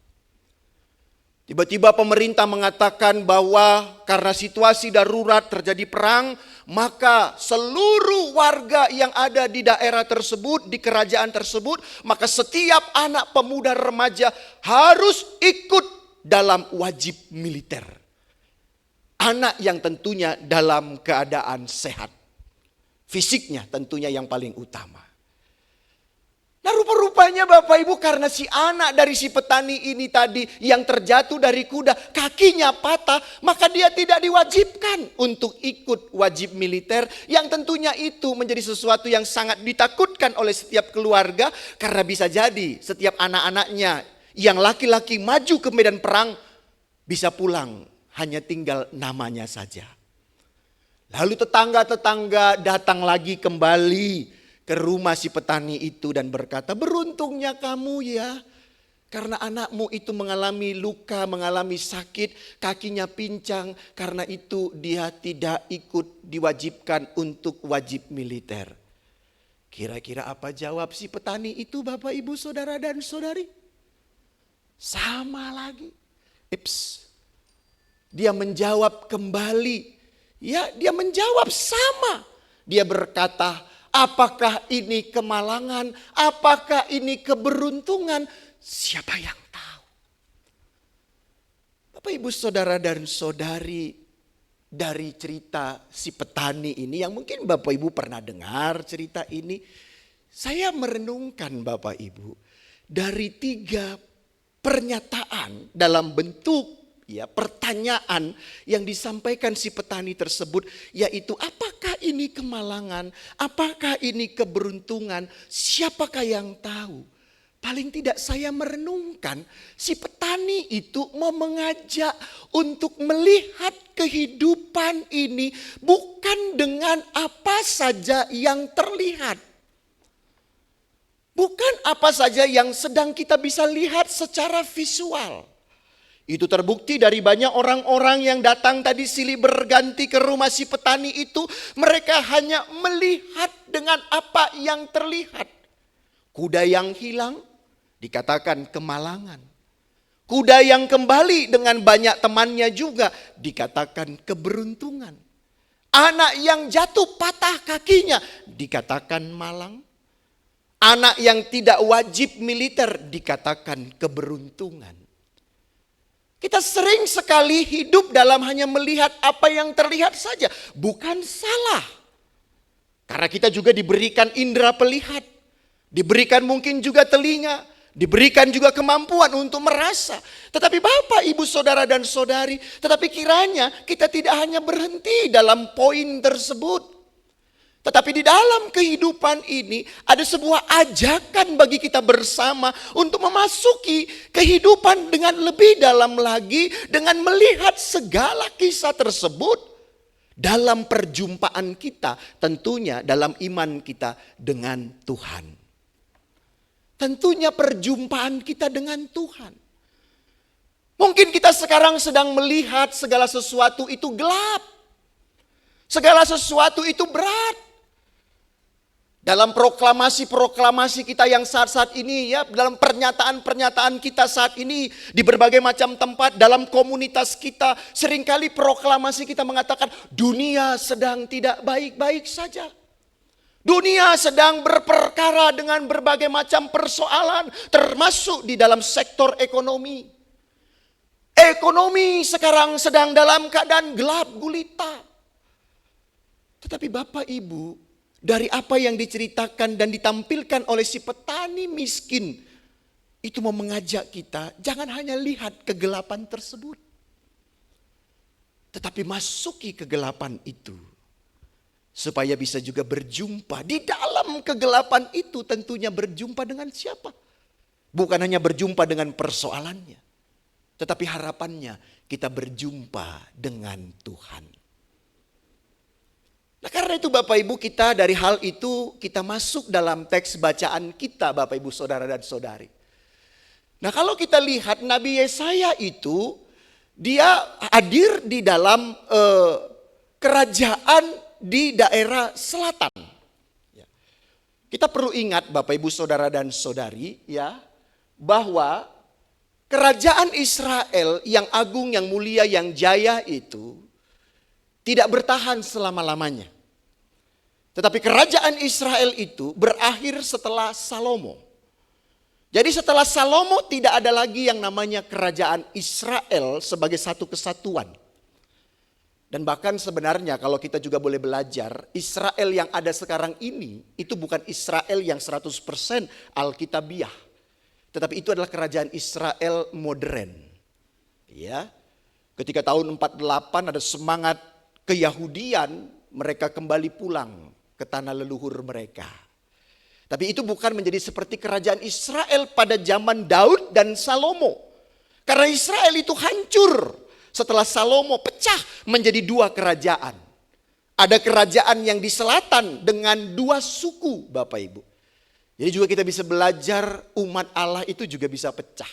Tiba-tiba pemerintah mengatakan bahwa karena situasi darurat terjadi perang, maka seluruh warga yang ada di daerah tersebut, di kerajaan tersebut, maka setiap anak pemuda remaja harus ikut dalam wajib militer. Anak yang tentunya dalam keadaan sehat. Fisiknya tentunya yang paling utama. Nah rupa-rupanya Bapak Ibu, karena si anak dari si petani ini tadi yang terjatuh dari kuda, kakinya patah, maka dia tidak diwajibkan untuk ikut wajib militer, yang tentunya itu menjadi sesuatu yang sangat ditakutkan oleh setiap keluarga, karena bisa jadi setiap anak-anaknya yang laki-laki maju ke medan perang bisa pulang hanya tinggal namanya saja. Lalu tetangga-tetangga datang lagi kembali ke rumah si petani itu dan berkata, "Beruntungnya kamu ya, karena anakmu itu mengalami luka, mengalami sakit, kakinya pincang, karena itu dia tidak ikut diwajibkan untuk wajib militer." Kira-kira apa jawab si petani itu, Bapak Ibu Saudara dan Saudari? Sama lagi. Dia menjawab kembali. Ya, dia menjawab sama. Dia berkata, "Apakah ini kemalangan? Apakah ini keberuntungan? Siapa yang tahu?" Bapak Ibu Saudara dan Saudari, dari cerita si petani ini yang mungkin Bapak Ibu pernah dengar cerita ini, saya merenungkan Bapak Ibu dari 3 pernyataan dalam bentuk pertanyaan yang disampaikan si petani tersebut, yaitu apakah ini kemalangan, apakah ini keberuntungan, siapakah yang tahu? Paling tidak saya merenungkan si petani itu mau mengajak untuk melihat kehidupan ini bukan dengan apa saja yang terlihat. Bukan apa saja yang sedang kita bisa lihat secara visual. Itu terbukti dari banyak orang-orang yang datang tadi silih berganti ke rumah si petani itu. Mereka hanya melihat dengan apa yang terlihat. Kuda yang hilang dikatakan kemalangan. Kuda yang kembali dengan banyak temannya juga dikatakan keberuntungan. Anak yang jatuh patah kakinya dikatakan malang. Anak yang tidak wajib militer dikatakan keberuntungan. Kita sering sekali hidup dalam hanya melihat apa yang terlihat saja. Bukan salah. Karena kita juga diberikan indera pelihat. Diberikan mungkin juga telinga, diberikan juga kemampuan untuk merasa. Tetapi Bapak, Ibu, Saudara dan Saudari, tetapi kiranya kita tidak hanya berhenti dalam poin tersebut. Tetapi di dalam kehidupan ini ada sebuah ajakan bagi kita bersama untuk memasuki kehidupan dengan lebih dalam lagi, dengan melihat segala kisah tersebut dalam perjumpaan kita, tentunya dalam iman kita dengan Tuhan. Tentunya perjumpaan kita dengan Tuhan. Mungkin kita sekarang sedang melihat segala sesuatu itu gelap. Segala sesuatu itu berat. Dalam proklamasi-proklamasi kita yang saat-saat ini, ya, dalam pernyataan-pernyataan kita saat ini di berbagai macam tempat, dalam komunitas kita, seringkali proklamasi kita mengatakan dunia sedang tidak baik-baik saja. Dunia sedang berperkara dengan berbagai macam persoalan, termasuk di dalam sektor ekonomi. Ekonomi sekarang sedang dalam keadaan gelap gulita. Tetapi Bapak Ibu, dari apa yang diceritakan dan ditampilkan oleh si petani miskin, itu mau mengajak kita, jangan hanya lihat kegelapan tersebut. Tetapi masuki kegelapan itu, supaya bisa juga berjumpa. Di dalam kegelapan itu tentunya berjumpa dengan siapa? Bukan hanya berjumpa dengan persoalannya, tetapi harapannya kita berjumpa dengan Tuhan. Nah, karena itu Bapak Ibu, kita dari hal itu kita masuk dalam teks bacaan kita, Bapak Ibu, Saudara dan Saudari. Nah, kalau kita lihat Nabi Yesaya itu, dia hadir di dalam kerajaan di daerah selatan. Kita perlu ingat Bapak Ibu, Saudara dan Saudari, ya, bahwa kerajaan Israel yang agung, yang mulia, yang jaya itu tidak bertahan selama-lamanya. Tetapi kerajaan Israel itu berakhir setelah Salomo. Jadi setelah Salomo tidak ada lagi yang namanya kerajaan Israel sebagai satu kesatuan. Dan bahkan sebenarnya kalau kita juga boleh belajar, Israel yang ada sekarang ini itu bukan Israel yang 100% Alkitabiah. Tetapi itu adalah kerajaan Israel modern. Ya. Ketika tahun 48 ada semangat Keyahudian, mereka kembali pulang ke tanah leluhur mereka. Tapi itu bukan menjadi seperti kerajaan Israel pada zaman Daud dan Salomo. Karena Israel itu hancur setelah Salomo pecah menjadi dua kerajaan. Ada kerajaan yang di selatan dengan dua suku, Bapak Ibu. Jadi juga kita bisa belajar umat Allah itu juga bisa pecah.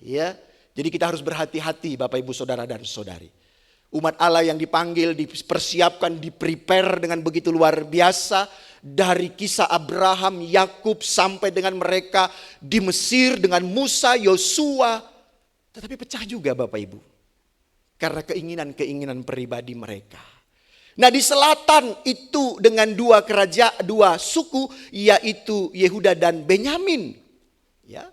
Ya, jadi kita harus berhati-hati Bapak Ibu, Saudara dan Saudari. Umat Allah yang dipanggil, dipersiapkan, diprepare dengan begitu luar biasa. Dari kisah Abraham, Yakub sampai dengan mereka di Mesir dengan Musa, Yosua. Tetapi pecah juga Bapak Ibu. Karena keinginan-keinginan pribadi mereka. Nah, di selatan itu dengan dua kerajaan, dua suku, yaitu Yehuda dan Benyamin. Ya.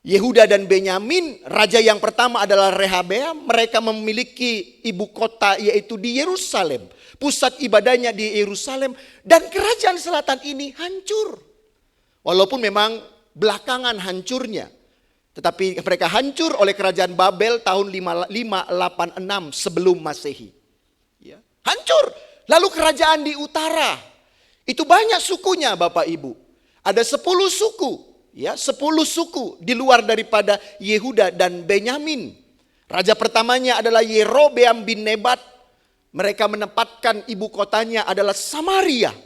Yehuda dan Benyamin, raja yang pertama adalah Rehabeam. Mereka memiliki ibu kota yaitu di Yerusalem. Pusat ibadahnya di Yerusalem. Dan kerajaan selatan ini hancur. Walaupun memang belakangan hancurnya. Tetapi mereka hancur oleh kerajaan Babel tahun 586 sebelum Masehi. Ya. Hancur. Lalu kerajaan di utara. Itu banyak sukunya Bapak Ibu. Ada 10 suku. Ya, 10 suku di luar daripada Yehuda dan Benyamin. Raja pertamanya adalah Yerobeam bin Nebat. Mereka menempatkan ibu kotanya adalah Samaria.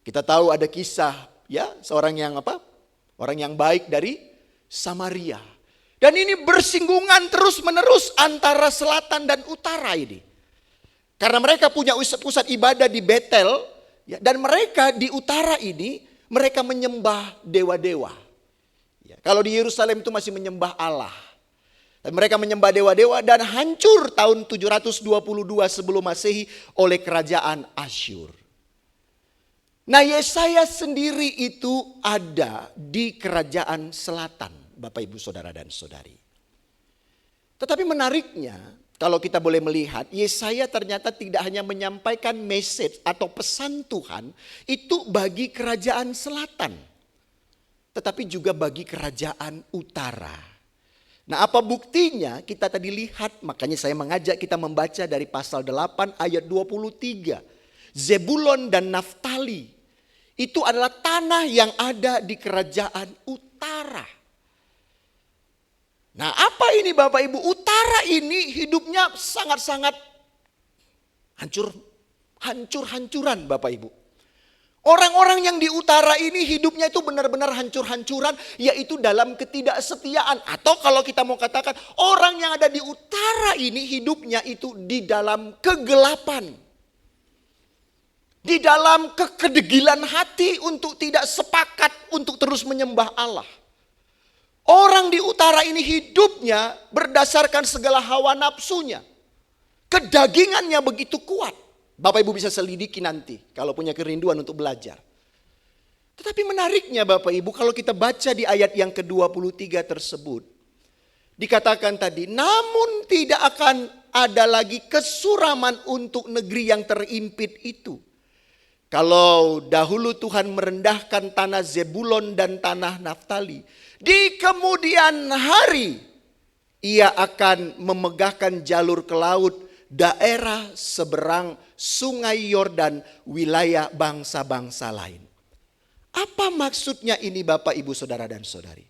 Kita tahu ada kisah, ya, seorang yang orang yang baik dari Samaria. Dan ini bersinggungan terus-menerus antara selatan dan utara ini. Karena mereka punya pusat ibadah di Betel, ya, dan mereka di utara ini mereka menyembah dewa-dewa. Ya, kalau di Yerusalem itu masih menyembah Allah. Dan mereka menyembah dewa-dewa dan hancur tahun 722 sebelum Masehi oleh kerajaan Asyur. Nah, Yesaya sendiri itu ada di kerajaan selatan, Bapak Ibu, Saudara dan Saudari. Tetapi menariknya, kalau kita boleh melihat, Yesaya ternyata tidak hanya menyampaikan message atau pesan Tuhan itu bagi kerajaan selatan. tetapi juga bagi kerajaan utara. Nah, apa buktinya? Kita tadi lihat, makanya saya mengajak kita membaca dari pasal 8 ayat 23. Zebulon dan Naftali itu adalah tanah yang ada di kerajaan utara. Nah, apa ini Bapak Ibu? Utara ini hidupnya sangat-sangat hancur-hancuran Bapak Ibu. Orang-orang yang di utara ini hidupnya itu benar-benar hancur-hancuran, yaitu dalam ketidaksetiaan. Atau kalau kita mau katakan, orang yang ada di utara ini hidupnya itu di dalam kegelapan. Di dalam kekedegilan hati untuk tidak sepakat untuk terus menyembah Allah. Orang di utara ini hidupnya berdasarkan segala hawa nafsunya. Kedagingannya begitu kuat. Bapak Ibu bisa selidiki nanti kalau punya kerinduan untuk belajar. Tetapi menariknya Bapak Ibu, kalau kita baca di ayat yang ke-23 tersebut. Dikatakan tadi, namun tidak akan ada lagi kesuraman untuk negeri yang terimpit itu. Kalau dahulu Tuhan merendahkan tanah Zebulon dan tanah Naftali, di kemudian hari ia akan memegahkan jalur ke laut, daerah seberang sungai Yordan, wilayah bangsa-bangsa lain. Apa maksudnya ini Bapak, Ibu, Saudara dan Saudari?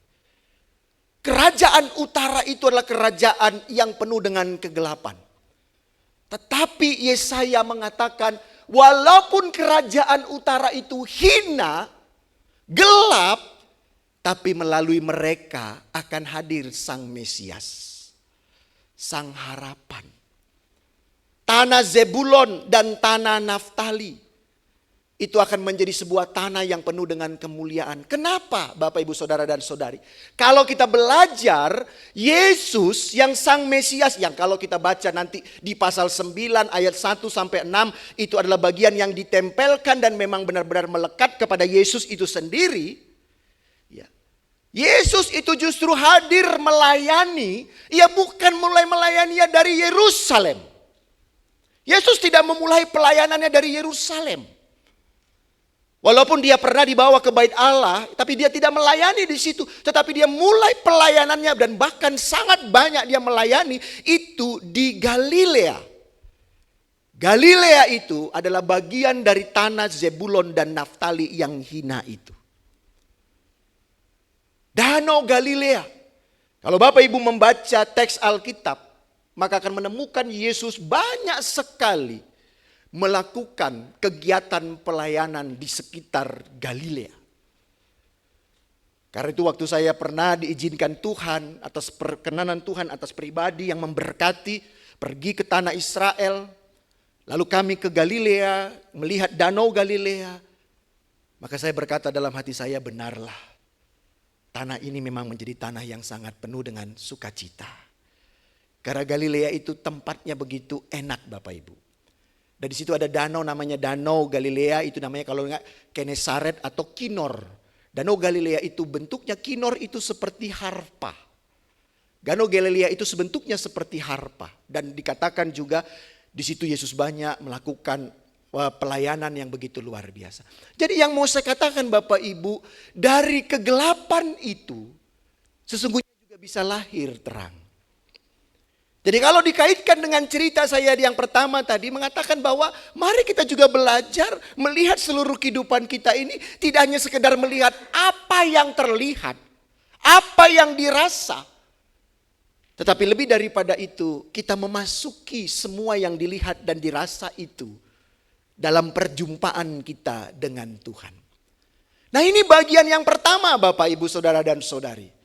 Kerajaan utara itu adalah kerajaan yang penuh dengan kegelapan. Tetapi Yesaya mengatakan, walaupun kerajaan utara itu hina, gelap, tapi melalui mereka akan hadir Sang Mesias, Sang Harapan. Tanah Zebulon dan tanah Naftali itu akan menjadi sebuah tanah yang penuh dengan kemuliaan. Kenapa Bapak, Ibu, Saudara dan Saudari? Kalau kita belajar Yesus yang Sang Mesias, yang kalau kita baca nanti di pasal 9 ayat 1 sampai 6, itu adalah bagian yang ditempelkan dan memang benar-benar melekat kepada Yesus itu sendiri. Ya. Yesus itu justru hadir melayani, ia bukan mulai melayaninya dari Yerusalem. Yesus tidak memulai pelayanannya dari Yerusalem. Walaupun dia pernah dibawa ke bait Allah, tapi dia tidak melayani di situ. Tetapi dia mulai pelayanannya dan bahkan sangat banyak dia melayani itu di Galilea. Galilea itu adalah bagian dari tanah Zebulon dan Naftali yang hina itu. Danau Galilea. Kalau Bapak Ibu membaca teks Alkitab, maka akan menemukan Yesus banyak sekali melakukan kegiatan pelayanan di sekitar Galilea. Karena itu waktu saya pernah diizinkan Tuhan atas perkenanan Tuhan atas pribadi yang memberkati, pergi ke tanah Israel, lalu kami ke Galilea, melihat danau Galilea, maka saya berkata dalam hati saya, benarlah tanah ini memang menjadi tanah yang sangat penuh dengan sukacita. Karena Galilea itu tempatnya begitu enak Bapak Ibu. Dan di situ ada danau namanya Danau Galilea, itu namanya kalau enggak Kenesaret atau Kinor. Danau Galilea itu bentuknya, Kinor itu seperti harpa. Danau Galilea itu sebentuknya seperti harpa. Dan dikatakan juga di situ Yesus banyak melakukan pelayanan yang begitu luar biasa. Jadi yang mau saya katakan Bapak Ibu, dari kegelapan itu sesungguhnya juga bisa lahir terang. Jadi kalau dikaitkan dengan cerita saya yang pertama tadi mengatakan bahwa mari kita juga belajar melihat seluruh kehidupan kita ini tidak hanya sekedar melihat apa yang terlihat, apa yang dirasa. Tetapi lebih daripada itu kita memasuki semua yang dilihat dan dirasa itu dalam perjumpaan kita dengan Tuhan. Nah ini bagian yang pertama Bapak, Ibu, Saudara dan Saudari.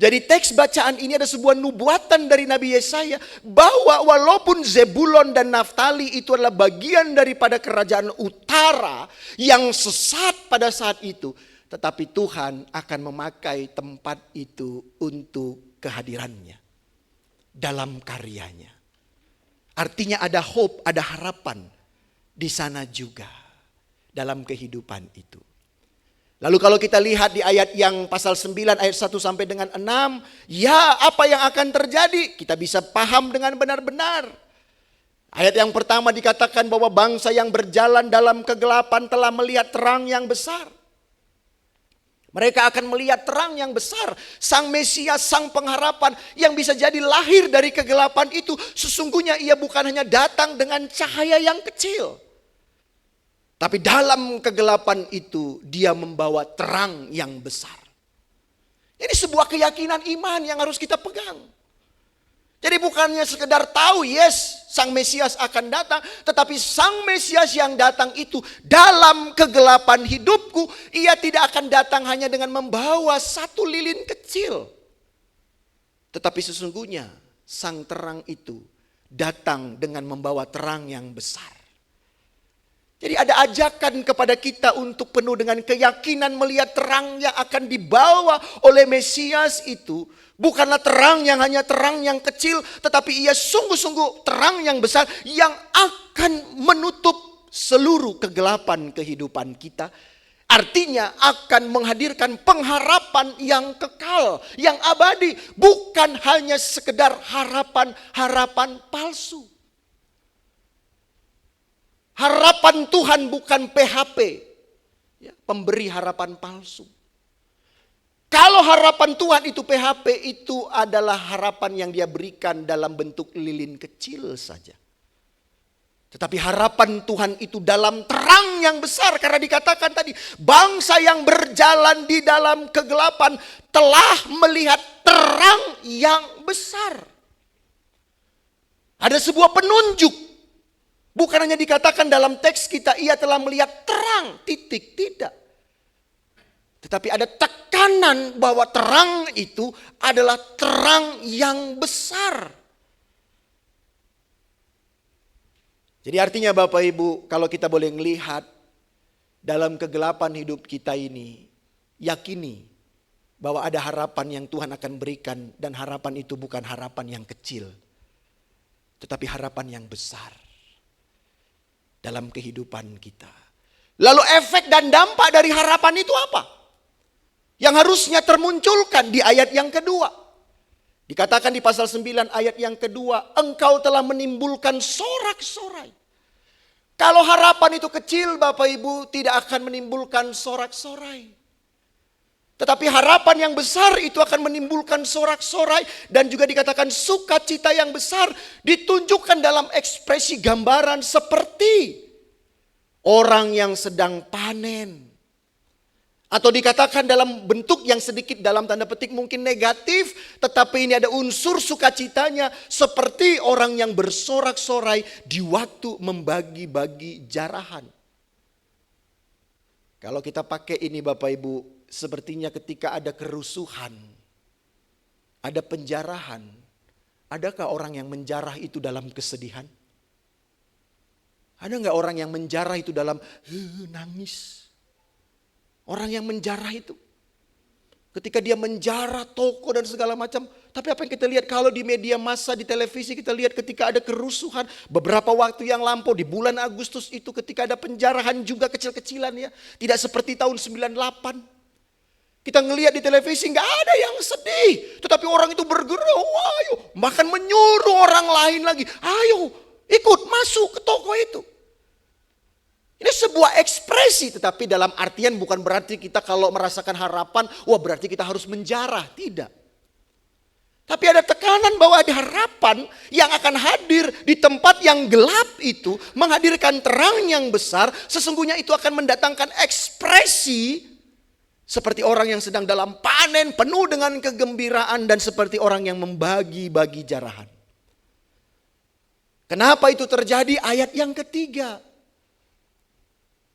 Jadi teks bacaan ini ada sebuah nubuatan dari Nabi Yesaya bahwa walaupun Zebulon dan Naftali itu adalah bagian daripada kerajaan utara yang sesat pada saat itu, tetapi Tuhan akan memakai tempat itu untuk kehadirannya dalam karyanya. Artinya ada hope, ada harapan di sana juga dalam kehidupan itu. Lalu kalau kita lihat di ayat yang pasal 9 ayat 1 sampai dengan 6. Ya apa yang akan terjadi? Kita bisa paham dengan benar-benar. Ayat yang pertama dikatakan bahwa bangsa yang berjalan dalam kegelapan telah melihat terang yang besar. Mereka akan melihat terang yang besar, Sang Mesias, Sang Pengharapan yang bisa jadi lahir dari kegelapan itu. Sesungguhnya ia bukan hanya datang dengan cahaya yang kecil, tapi dalam kegelapan itu dia membawa terang yang besar. Ini sebuah keyakinan iman yang harus kita pegang. Jadi bukannya sekedar tahu yes Sang Mesias akan datang, tetapi Sang Mesias yang datang itu dalam kegelapan hidupku, ia tidak akan datang hanya dengan membawa satu lilin kecil. Tetapi sesungguhnya Sang terang itu datang dengan membawa terang yang besar. Jadi ada ajakan kepada kita untuk penuh dengan keyakinan melihat terang yang akan dibawa oleh Mesias itu. Bukanlah terang yang hanya terang yang kecil, tetapi ia sungguh-sungguh terang yang besar yang akan menutup seluruh kegelapan kehidupan kita. Artinya akan menghadirkan pengharapan yang kekal, yang abadi. Bukan hanya sekedar harapan-harapan palsu. Harapan Tuhan bukan PHP, ya, pemberi harapan palsu. Kalau harapan Tuhan itu PHP, itu adalah harapan yang dia berikan dalam bentuk lilin kecil saja. Tetapi harapan Tuhan itu dalam terang yang besar. Karena dikatakan tadi, bangsa yang berjalan di dalam kegelapan telah melihat terang yang besar. Ada sebuah penunjuk. Bukan hanya dikatakan dalam teks kita, ia telah melihat terang, titik, tidak. Tetapi ada tekanan bahwa terang itu adalah terang yang besar. Jadi artinya Bapak Ibu, kalau kita boleh melihat dalam kegelapan hidup kita ini, yakini bahwa ada harapan yang Tuhan akan berikan, dan harapan itu bukan harapan yang kecil, tetapi harapan yang besar dalam kehidupan kita. Lalu efek dan dampak dari harapan itu apa? Yang harusnya termunculkan di ayat yang kedua. Dikatakan di pasal 9 ayat yang kedua, engkau telah menimbulkan sorak-sorai. Kalau harapan itu kecil Bapak Ibu, tidak akan menimbulkan sorak-sorai. Tetapi harapan yang besar itu akan menimbulkan sorak-sorai. Dan juga dikatakan sukacita yang besar ditunjukkan dalam ekspresi gambaran seperti orang yang sedang panen. Atau dikatakan dalam bentuk yang sedikit dalam tanda petik mungkin negatif, tetapi ini ada unsur sukacitanya seperti orang yang bersorak-sorai di waktu membagi-bagi jarahan. Kalau kita pakai ini Bapak Ibu, sepertinya ketika ada kerusuhan, ada penjarahan, adakah orang yang menjarah itu dalam kesedihan? Ada nggak orang yang menjarah itu dalam nangis? Orang yang menjarah itu, ketika dia menjarah toko dan segala macam. Tapi apa yang kita lihat kalau di media massa, di televisi kita lihat ketika ada kerusuhan. Beberapa waktu yang lampau di bulan Agustus itu ketika ada penjarahan juga kecil-kecilan ya. Tidak seperti tahun 98. Kita ngelihat di televisi nggak ada yang sedih. Tetapi orang itu bergerak, ayo. Bahkan menyuruh orang lain lagi, ayo ikut masuk ke toko itu. Ini sebuah ekspresi, tetapi dalam artian bukan berarti kita kalau merasakan harapan, wah berarti kita harus menjarah. Tidak. Tapi ada tekanan bahwa ada harapan yang akan hadir di tempat yang gelap itu, menghadirkan terang yang besar, sesungguhnya itu akan mendatangkan ekspresi seperti orang yang sedang dalam panen, penuh dengan kegembiraan, dan seperti orang yang membagi-bagi jarahan. Kenapa itu terjadi? Ayat yang ketiga.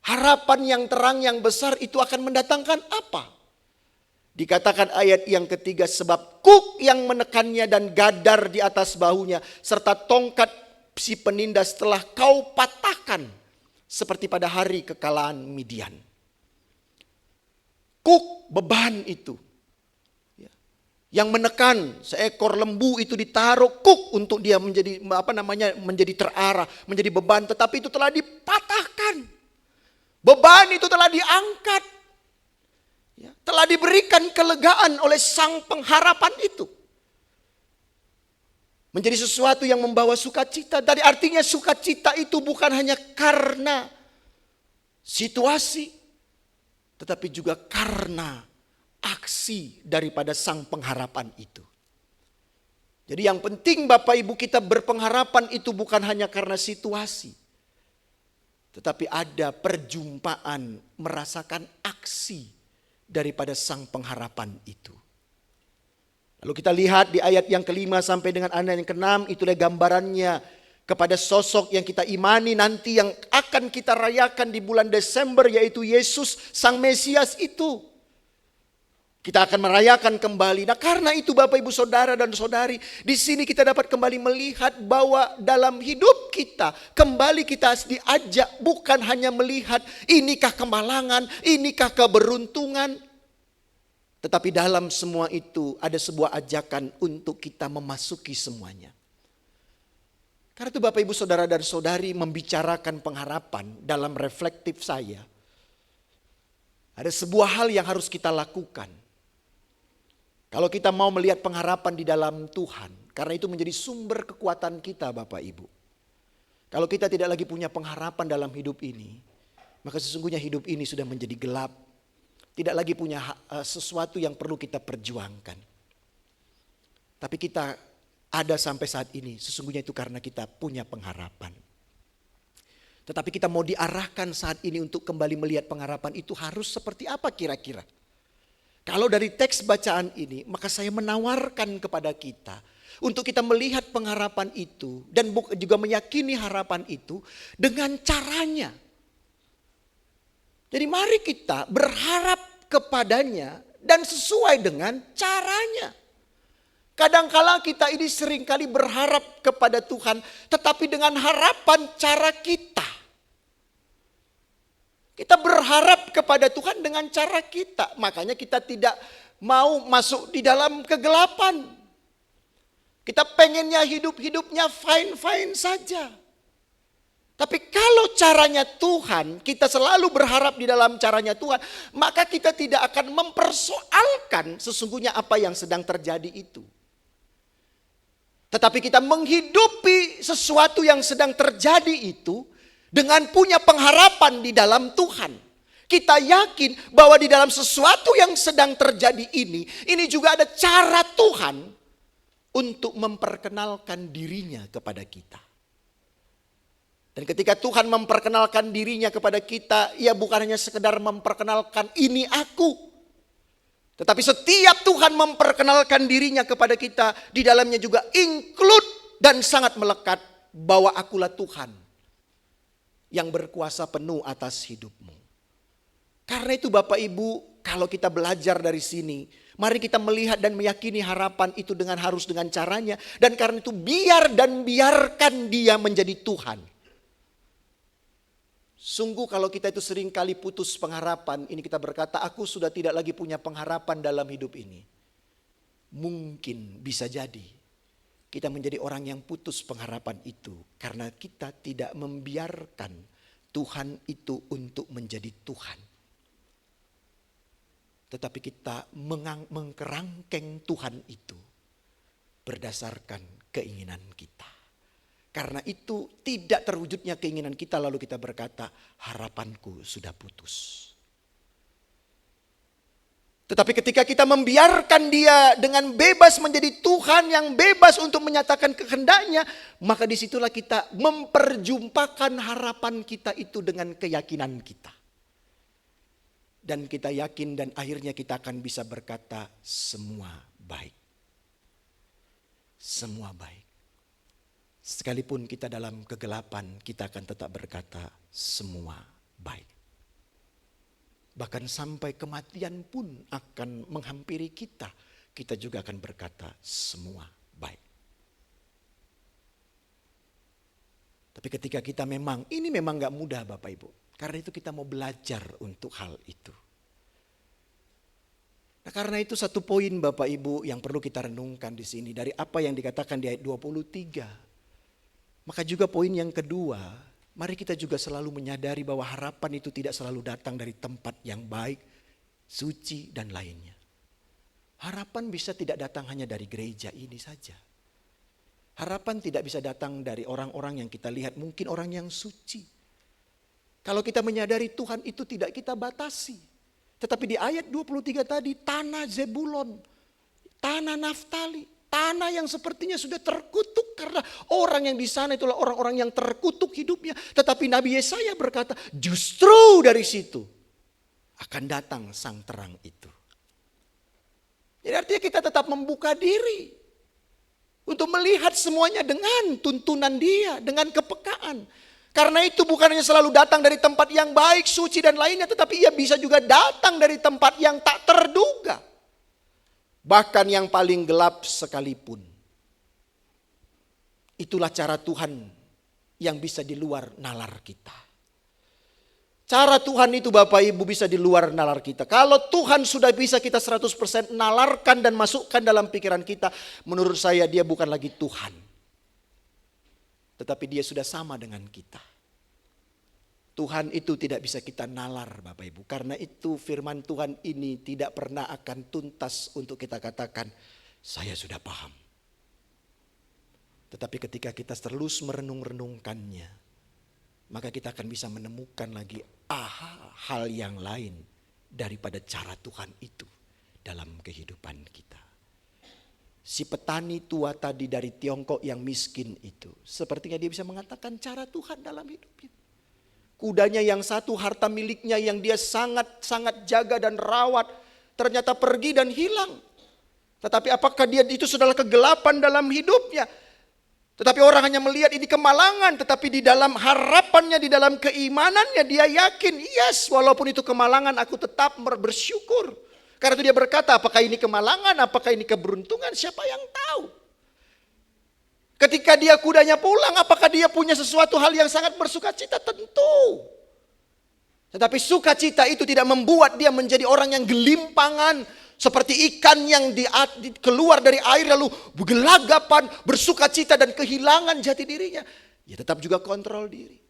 Harapan yang terang yang besar itu akan mendatangkan apa? Dikatakan ayat yang ketiga, sebab kuk yang menekannya dan gadar di atas bahunya, serta tongkat si penindas telah kau patahkan, seperti pada hari kekalahan Midian. Kuk, beban itu. Yang menekan, seekor lembu itu ditaruh kuk untuk dia menjadi menjadi terarah, menjadi beban, tetapi itu telah dipatahkan. Beban itu telah diangkat. Ya, telah diberikan kelegaan oleh Sang Pengharapan itu. Menjadi sesuatu yang membawa sukacita. Dari artinya sukacita itu bukan hanya karena situasi, tetapi juga karena aksi daripada sang pengharapan itu. Jadi yang penting Bapak Ibu kita berpengharapan itu bukan hanya karena situasi. Tetapi ada perjumpaan, merasakan aksi daripada sang pengharapan itu. Lalu kita lihat di ayat yang kelima sampai dengan ayat yang keenam, itulah gambarannya kepada sosok yang kita imani nanti yang akan kita rayakan di bulan Desember, yaitu Yesus Sang Mesias itu. Kita akan merayakan kembali. Nah, karena itu Bapak Ibu Saudara dan Saudari, di sini kita dapat kembali melihat bahwa dalam hidup kita kembali kita diajak bukan hanya melihat inikah kemalangan, inikah keberuntungan, tetapi dalam semua itu ada sebuah ajakan untuk kita memasuki semuanya. Karena itu Bapak Ibu Saudara dan Saudari membicarakan pengharapan dalam reflektif saya. Ada sebuah hal yang harus kita lakukan. Kalau kita mau melihat pengharapan di dalam Tuhan, karena itu menjadi sumber kekuatan kita Bapak Ibu. Kalau kita tidak lagi punya pengharapan dalam hidup ini, maka sesungguhnya hidup ini sudah menjadi gelap. Tidak lagi punya sesuatu yang perlu kita perjuangkan. Tapi kita ada sampai saat ini, sesungguhnya itu karena kita punya pengharapan. Tetapi kita mau diarahkan saat ini untuk kembali melihat pengharapan itu harus seperti apa kira-kira? Kalau dari teks bacaan ini, maka saya menawarkan kepada kita untuk kita melihat pengharapan itu dan juga meyakini harapan itu dengan caranya. Jadi mari kita berharap kepadanya dan sesuai dengan caranya. Kadangkala kita ini seringkali berharap kepada Tuhan, tetapi dengan harapan cara kita. Kita berharap kepada Tuhan dengan cara kita. Makanya kita tidak mau masuk di dalam kegelapan. Kita pengennya hidupnya fine-fine saja. Tapi kalau caranya Tuhan, kita selalu berharap di dalam caranya Tuhan, maka kita tidak akan mempersoalkan sesungguhnya apa yang sedang terjadi itu. Tetapi kita menghidupi sesuatu yang sedang terjadi itu dengan punya pengharapan di dalam Tuhan. Kita yakin bahwa di dalam sesuatu yang sedang terjadi ini juga ada cara Tuhan untuk memperkenalkan dirinya kepada kita. Dan ketika Tuhan memperkenalkan dirinya kepada kita, ia bukan hanya sekedar memperkenalkan ini aku. Tetapi setiap Tuhan memperkenalkan dirinya kepada kita, di dalamnya juga include dan sangat melekat bahwa akulah Tuhan yang berkuasa penuh atas hidupmu. Karena itu Bapak Ibu, kalau kita belajar dari sini, mari kita melihat dan meyakini harapan itu harus dengan caranya. Dan karena itu biarkan dia menjadi Tuhan. Sungguh kalau kita itu seringkali putus pengharapan, ini kita berkata, aku sudah tidak lagi punya pengharapan dalam hidup ini. Mungkin bisa jadi kita menjadi orang yang putus pengharapan itu karena kita tidak membiarkan Tuhan itu untuk menjadi Tuhan. Tetapi kita mengkerangkeng Tuhan itu berdasarkan keinginan kita. Karena itu tidak terwujudnya keinginan kita lalu kita berkata harapanku sudah putus. Tetapi ketika kita membiarkan dia dengan bebas menjadi Tuhan yang bebas untuk menyatakan kehendaknya, maka disitulah kita memperjumpakan harapan kita itu dengan keyakinan kita. Dan kita yakin dan akhirnya kita akan bisa berkata semua baik. Semua baik. Sekalipun kita dalam kegelapan, kita akan tetap berkata semua baik. Bahkan sampai kematian pun akan menghampiri kita. Kita juga akan berkata semua baik. Tapi ketika kita ini memang gak mudah Bapak Ibu. Karena itu kita mau belajar untuk hal itu. Nah, karena itu satu poin Bapak Ibu yang perlu kita renungkan di sini. Dari apa yang dikatakan di ayat 23. Maka juga poin yang kedua. Mari kita juga selalu menyadari bahwa harapan itu tidak selalu datang dari tempat yang baik, suci dan lainnya. Harapan bisa tidak datang hanya dari gereja ini saja. Harapan tidak bisa datang dari orang-orang yang kita lihat, mungkin orang yang suci. Kalau kita menyadari Tuhan itu tidak kita batasi. Tetapi di ayat 23 tadi, tanah Zebulon, tanah Naftali, tanah yang sepertinya sudah terkutuk karena orang yang di sana itulah orang-orang yang terkutuk hidupnya. Tetapi Nabi Yesaya berkata, justru dari situ akan datang sang terang itu. Jadi artinya kita tetap membuka diri untuk melihat semuanya dengan tuntunan Dia, dengan kepekaan. Karena itu bukan hanya selalu datang dari tempat yang baik, suci dan lainnya, tetapi ia bisa juga datang dari tempat yang tak terduga. Bahkan yang paling gelap sekalipun. Itulah cara Tuhan yang bisa di luar nalar kita. Cara Tuhan itu Bapak Ibu bisa di luar nalar kita. Kalau Tuhan sudah bisa kita 100% nalarkan dan masukkan dalam pikiran kita, menurut saya Dia bukan lagi Tuhan. Tetapi Dia sudah sama dengan kita. Tuhan itu tidak bisa kita nalar Bapak Ibu. Karena itu firman Tuhan ini tidak pernah akan tuntas untuk kita katakan, saya sudah paham. Tetapi ketika kita terus merenung-renungkannya, maka kita akan bisa menemukan lagi hal yang lain daripada cara Tuhan itu dalam kehidupan kita. Si petani tua tadi dari Tiongkok yang miskin itu, sepertinya dia bisa mengatakan cara Tuhan dalam hidupnya. Kudanya yang satu, harta miliknya yang dia sangat-sangat jaga dan rawat, ternyata pergi dan hilang. Tetapi apakah dia itu adalah kegelapan dalam hidupnya? Tetapi orang hanya melihat ini kemalangan, tetapi di dalam harapannya, di dalam keimanannya dia yakin, yes, walaupun itu kemalangan aku tetap bersyukur. Karena itu dia berkata, apakah ini kemalangan, apakah ini keberuntungan, siapa yang tahu. Ketika dia kudanya pulang, apakah dia punya sesuatu hal yang sangat bersukacita? Tentu. Tetapi sukacita itu tidak membuat dia menjadi orang yang gelimpangan. Seperti ikan yang keluar dari air lalu gelagapan, bersukacita dan kehilangan jati dirinya. Dia tetap juga kontrol diri.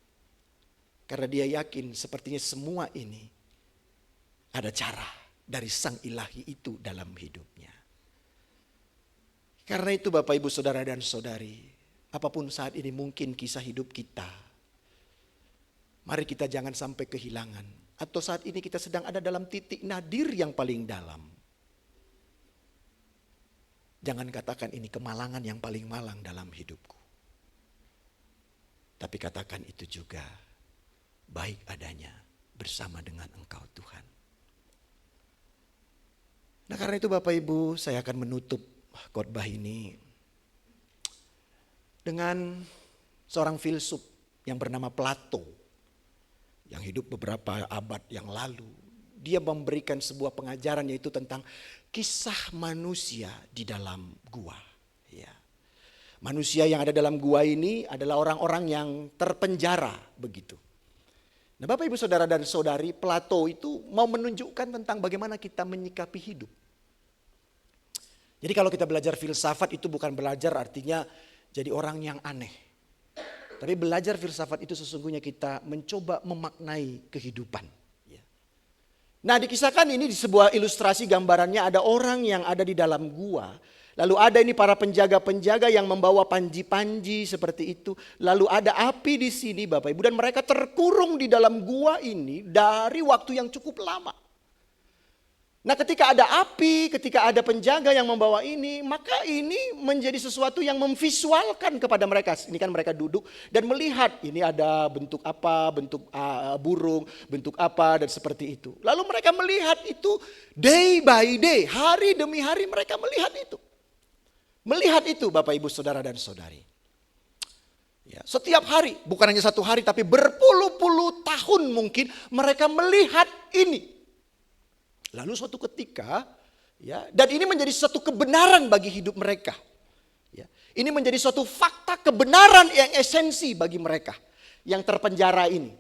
Karena dia yakin sepertinya semua ini ada cara dari sang ilahi itu dalam hidupnya. Karena itu Bapak Ibu Saudara dan Saudari, apapun saat ini mungkin kisah hidup kita, mari kita jangan sampai kehilangan. Atau saat ini kita sedang ada dalam titik nadir yang paling dalam. Jangan katakan ini kemalangan yang paling malang dalam hidupku. Tapi katakan itu juga baik adanya bersama dengan Engkau Tuhan. Nah karena itu Bapak Ibu, saya akan menutup khotbah ini dengan seorang filsuf yang bernama Plato, yang hidup beberapa abad yang lalu. Dia memberikan sebuah pengajaran yaitu tentang kisah manusia di dalam gua. Ya. Manusia yang ada dalam gua ini adalah orang-orang yang terpenjara begitu. Nah Bapak Ibu Saudara dan Saudari, Plato itu mau menunjukkan tentang bagaimana kita menyikapi hidup. Jadi kalau kita belajar filsafat itu bukan belajar artinya jadi orang yang aneh. Tapi belajar filsafat itu sesungguhnya kita mencoba memaknai kehidupan. Nah dikisahkan ini di sebuah ilustrasi gambarannya ada orang yang ada di dalam gua. Lalu ada ini para penjaga-penjaga yang membawa panji-panji seperti itu. Lalu ada api di sini Bapak Ibu. Dan mereka terkurung di dalam gua ini dari waktu yang cukup lama. Nah ketika ada api, ketika ada penjaga yang membawa ini, maka ini menjadi sesuatu yang memvisualkan kepada mereka. Ini kan mereka duduk dan melihat ini ada bentuk apa, bentuk burung, bentuk apa dan seperti itu. Lalu mereka melihat itu day by day, hari demi hari mereka melihat itu. Melihat itu Bapak Ibu Saudara dan Saudari. Ya, setiap hari, bukan hanya satu hari tapi berpuluh-puluh tahun mungkin mereka melihat ini. Lalu suatu ketika, ya, dan ini menjadi suatu kebenaran bagi hidup mereka. Ya, ini menjadi suatu fakta kebenaran yang esensi bagi mereka yang terpenjara ini.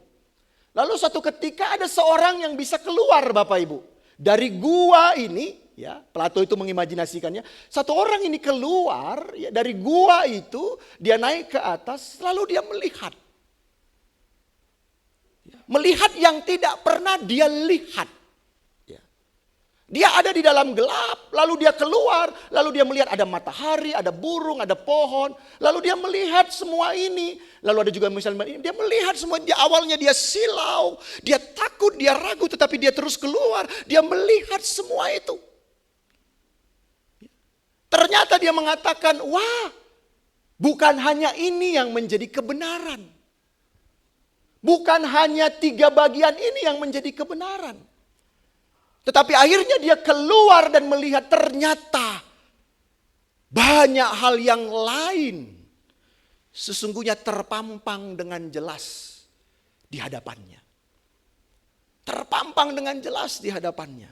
Lalu suatu ketika ada seorang yang bisa keluar Bapak Ibu. Dari gua ini, ya, Plato itu mengimajinasikannya. Satu orang ini keluar ya, dari gua itu, dia naik ke atas lalu dia melihat. Ya, melihat yang tidak pernah dia lihat. Dia ada di dalam gelap, lalu dia keluar, lalu dia melihat ada matahari, ada burung, ada pohon, lalu dia melihat semua ini. Lalu ada juga misalnya dia melihat semua, dia awalnya dia silau, dia takut, dia ragu, tetapi dia terus keluar, dia melihat semua itu. Ternyata dia mengatakan, wah, bukan hanya ini yang menjadi kebenaran. Bukan hanya 3 bagian ini yang menjadi kebenaran. Tetapi akhirnya dia keluar dan melihat ternyata banyak hal yang lain sesungguhnya terpampang dengan jelas di hadapannya. Terpampang dengan jelas di hadapannya.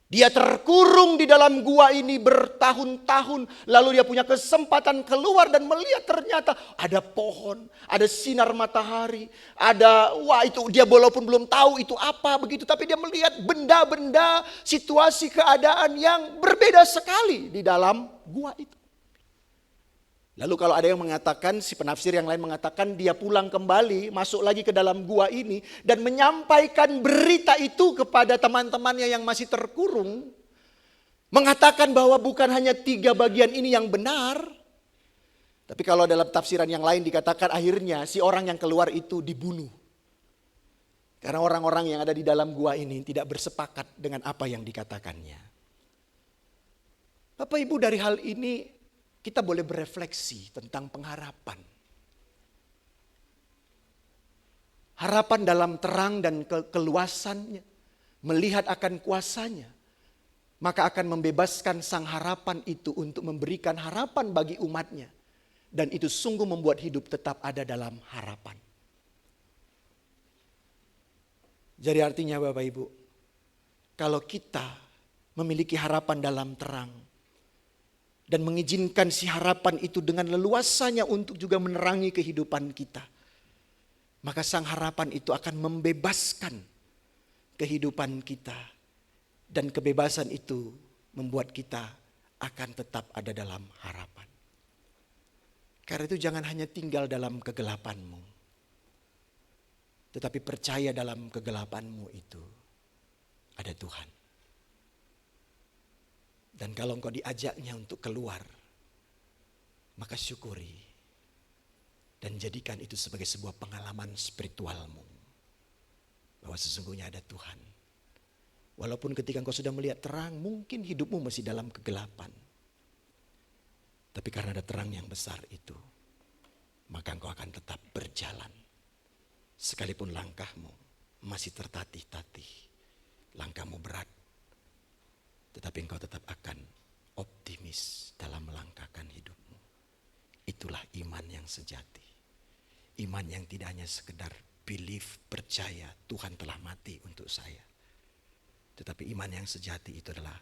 Dia terkurung di dalam gua ini bertahun-tahun. Lalu dia punya kesempatan keluar dan melihat ternyata ada pohon, ada sinar matahari, ada, wah itu dia walaupun belum tahu itu apa begitu. Tapi dia melihat benda-benda, situasi, keadaan yang berbeda sekali di dalam gua itu. Lalu kalau ada yang mengatakan, si penafsir yang lain mengatakan dia pulang kembali, masuk lagi ke dalam gua ini dan menyampaikan berita itu kepada teman-temannya yang masih terkurung. Mengatakan bahwa bukan hanya 3 bagian ini yang benar. Tapi kalau dalam tafsiran yang lain dikatakan akhirnya si orang yang keluar itu dibunuh. Karena orang-orang yang ada di dalam gua ini tidak bersepakat dengan apa yang dikatakannya. Bapak Ibu, dari hal ini kita boleh berefleksi tentang pengharapan. Harapan dalam terang dan keluasannya, melihat akan kuasanya, maka akan membebaskan sang harapan itu untuk memberikan harapan bagi umatnya. Dan itu sungguh membuat hidup tetap ada dalam harapan. Jadi artinya Bapak Ibu, kalau kita memiliki harapan dalam terang, dan mengizinkan si harapan itu dengan leluasanya untuk juga menerangi kehidupan kita, maka sang harapan itu akan membebaskan kehidupan kita. Dan kebebasan itu membuat kita akan tetap ada dalam harapan. Karena itu jangan hanya tinggal dalam kegelapanmu, tetapi percaya dalam kegelapanmu itu ada Tuhan. Dan kalau engkau diajaknya untuk keluar, maka syukuri. Dan jadikan itu sebagai sebuah pengalaman spiritualmu. Bahwa sesungguhnya ada Tuhan. Walaupun ketika engkau sudah melihat terang, mungkin hidupmu masih dalam kegelapan. Tapi karena ada terang yang besar itu, maka engkau akan tetap berjalan. Sekalipun langkahmu masih tertatih-tatih, langkahmu berat, tetapi engkau tetap akan optimis dalam melangkahkan hidupmu. Itulah iman yang sejati. Iman yang tidak hanya sekedar belief, percaya Tuhan telah mati untuk saya. Tetapi iman yang sejati itu adalah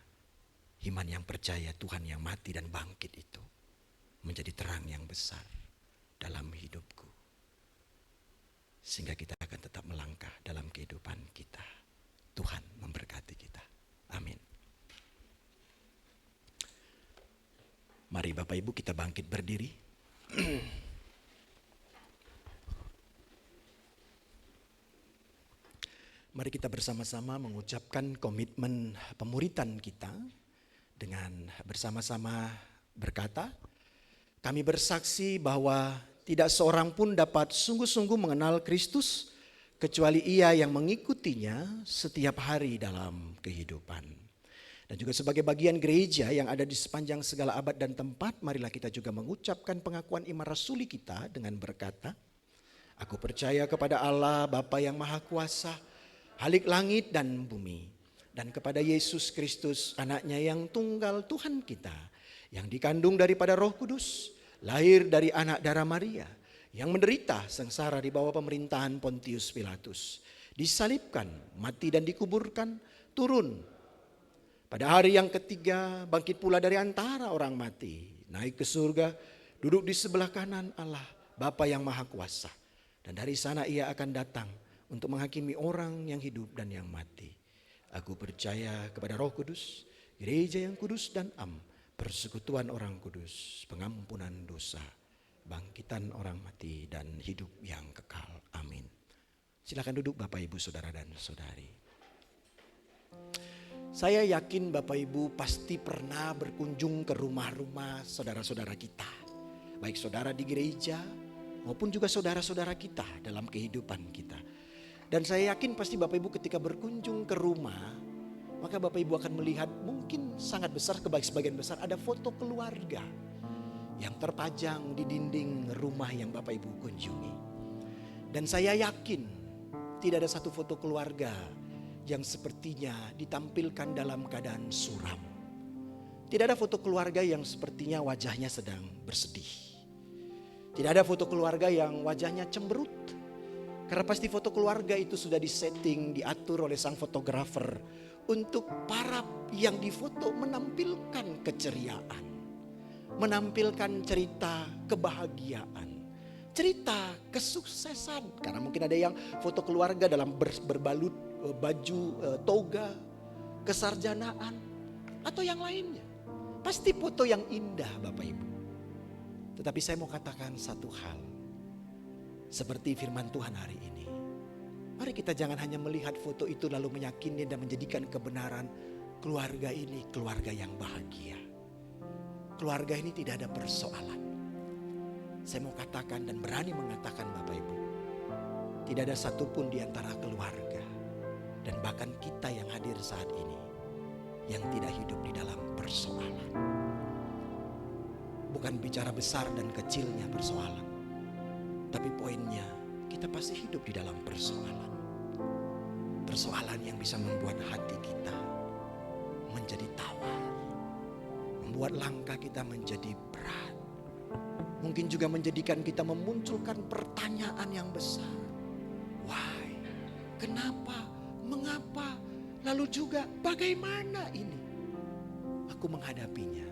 iman yang percaya Tuhan yang mati dan bangkit itu menjadi terang yang besar dalam hidupku. Sehingga kita akan tetap melangkah dalam kehidupan kita. Tuhan memberkati kita. Amin. Mari Bapak Ibu kita bangkit berdiri. Mari kita bersama-sama mengucapkan komitmen pemuritan kita dengan bersama-sama berkata, kami bersaksi bahwa tidak seorang pun dapat sungguh-sungguh mengenal Kristus kecuali ia yang mengikutinya setiap hari dalam kehidupan. Dan juga sebagai bagian gereja yang ada di sepanjang segala abad dan tempat, marilah kita juga mengucapkan pengakuan iman rasuli kita dengan berkata, aku percaya kepada Allah Bapa yang Maha Kuasa, Halik langit dan bumi, dan kepada Yesus Kristus anaknya yang tunggal Tuhan kita, yang dikandung daripada Roh Kudus, lahir dari anak darah Maria, yang menderita sengsara di bawah pemerintahan Pontius Pilatus, disalibkan, mati dan dikuburkan, turun pada hari yang ketiga, bangkit pula dari antara orang mati, naik ke surga, duduk di sebelah kanan Allah, Bapa yang Maha Kuasa. Dan dari sana ia akan datang untuk menghakimi orang yang hidup dan yang mati. Aku percaya kepada Roh Kudus, gereja yang kudus dan am, persekutuan orang kudus, pengampunan dosa, bangkitan orang mati dan hidup yang kekal. Amin. Silakan duduk Bapak Ibu Saudara dan Saudari. Saya yakin Bapak Ibu pasti pernah berkunjung ke rumah-rumah saudara-saudara kita. Baik saudara di gereja maupun juga saudara-saudara kita dalam kehidupan kita. Dan saya yakin pasti Bapak Ibu ketika berkunjung ke rumah, maka Bapak Ibu akan melihat mungkin sangat besar, sebagian besar ada foto keluarga yang terpajang di dinding rumah yang Bapak Ibu kunjungi. Dan saya yakin tidak ada satu foto keluarga yang sepertinya ditampilkan dalam keadaan suram. Tidak ada foto keluarga yang sepertinya wajahnya sedang bersedih. Tidak ada foto keluarga yang wajahnya cemberut. Karena pasti foto keluarga itu sudah disetting, diatur oleh sang fotografer untuk para yang difoto menampilkan keceriaan, menampilkan cerita kebahagiaan, cerita kesuksesan. Karena mungkin ada yang foto keluarga dalam berbalut baju toga, kesarjanaan, atau yang lainnya. Pasti foto yang indah Bapak Ibu. Tetapi saya mau katakan satu hal. Seperti firman Tuhan hari ini. Mari kita jangan hanya melihat foto itu lalu meyakini dan menjadikan kebenaran keluarga ini keluarga yang bahagia. Keluarga ini tidak ada persoalan. Saya mau katakan dan berani mengatakan Bapak Ibu. Tidak ada satupun di antara keluarga dan bahkan kita yang hadir saat ini yang tidak hidup di dalam persoalan. Bukan bicara besar dan kecilnya persoalan. Tapi poinnya kita pasti hidup di dalam persoalan. Persoalan yang bisa membuat hati kita menjadi tawar. Membuat langkah kita menjadi berat. Mungkin juga menjadikan kita memunculkan pertanyaan yang besar. Why? Kenapa? Mengapa? Lalu juga bagaimana ini? Aku menghadapinya.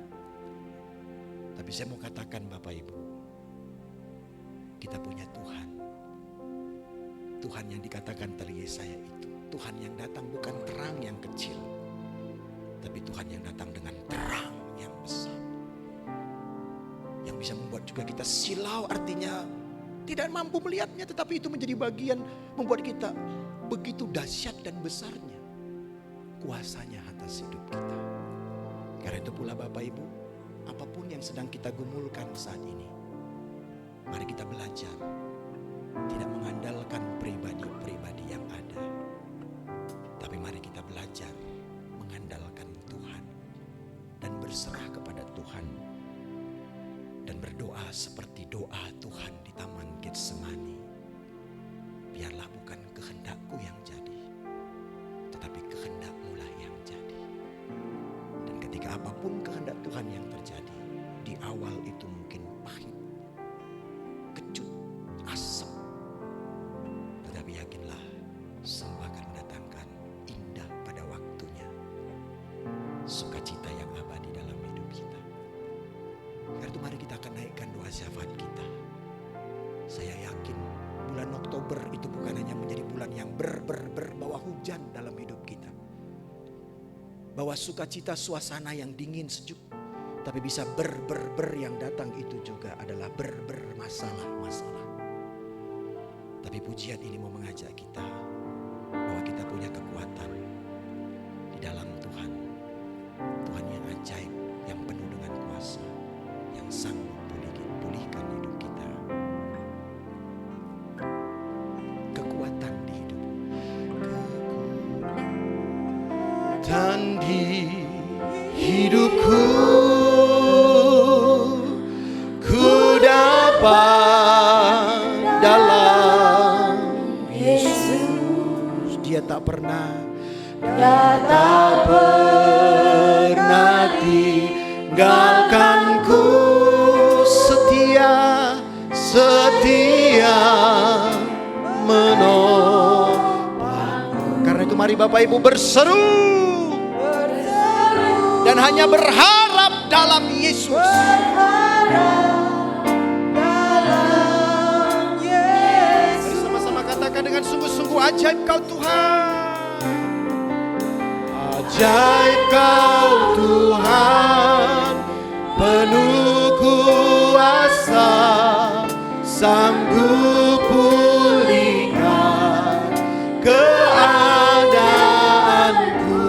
Tapi saya mau katakan Bapak Ibu, kita punya Tuhan. Tuhan yang dikatakan tadi Yesaya itu. Tuhan yang datang bukan terang yang kecil, tapi Tuhan yang datang dengan terang yang besar. Yang bisa membuat juga kita silau, artinya tidak mampu melihatnya, tetapi itu menjadi bagian membuat kita begitu dahsyat dan besarnya kuasanya atas hidup kita. Karena itu pula Bapak Ibu, apapun yang sedang kita gumulkan saat ini, mari kita belajar tidak mengandalkan pribadi-pribadi yang ada, tapi mari kita belajar mengandalkan Tuhan dan berserah kepada Tuhan dan berdoa seperti doa Tuhan di Taman Getsemani. Biarlah bukan kehendakku yang jadi, tetapi kehendak-Mu lah yang jadi. Dan ketika apapun kehendak Tuhan yang terjadi, di awal itu mungkin pahit, kecut, asam. Tetapi yakinlah, semua akan mendatangkan indah pada waktunya. Sukacita yang abadi dalam hidup kita. Karena itu mari kita akan naikkan doa syafaat kita. Saya yakin bulan Oktober itu bukan hanya menjadi bulan yang berbawa hujan dalam hidup kita. Bawa sukacita suasana yang dingin sejuk. Tapi bisa yang datang itu juga adalah masalah-masalah. Tapi pujian ini mau mengajak kita bahwa kita punya kekuatan di dalam Tuhan. Tuhan yang ajaib, yang penuh dengan kuasa, yang sanggup pulihkan hidup kita. Kekuatan di hidup. Kekuatan di hidupku. Ku dapat dalam Yesus. Dia tak pernah tinggalkanku. Setia menopangku. Karena itu mari Bapak Ibu berseru dan hanya berharap dalam Yesus. Mari sama-sama katakan dengan sungguh-sungguh, ajaib Kau Tuhan. Ajaib Kau Tuhan, penuh kuasa, sanggup pulihkan keadaanku.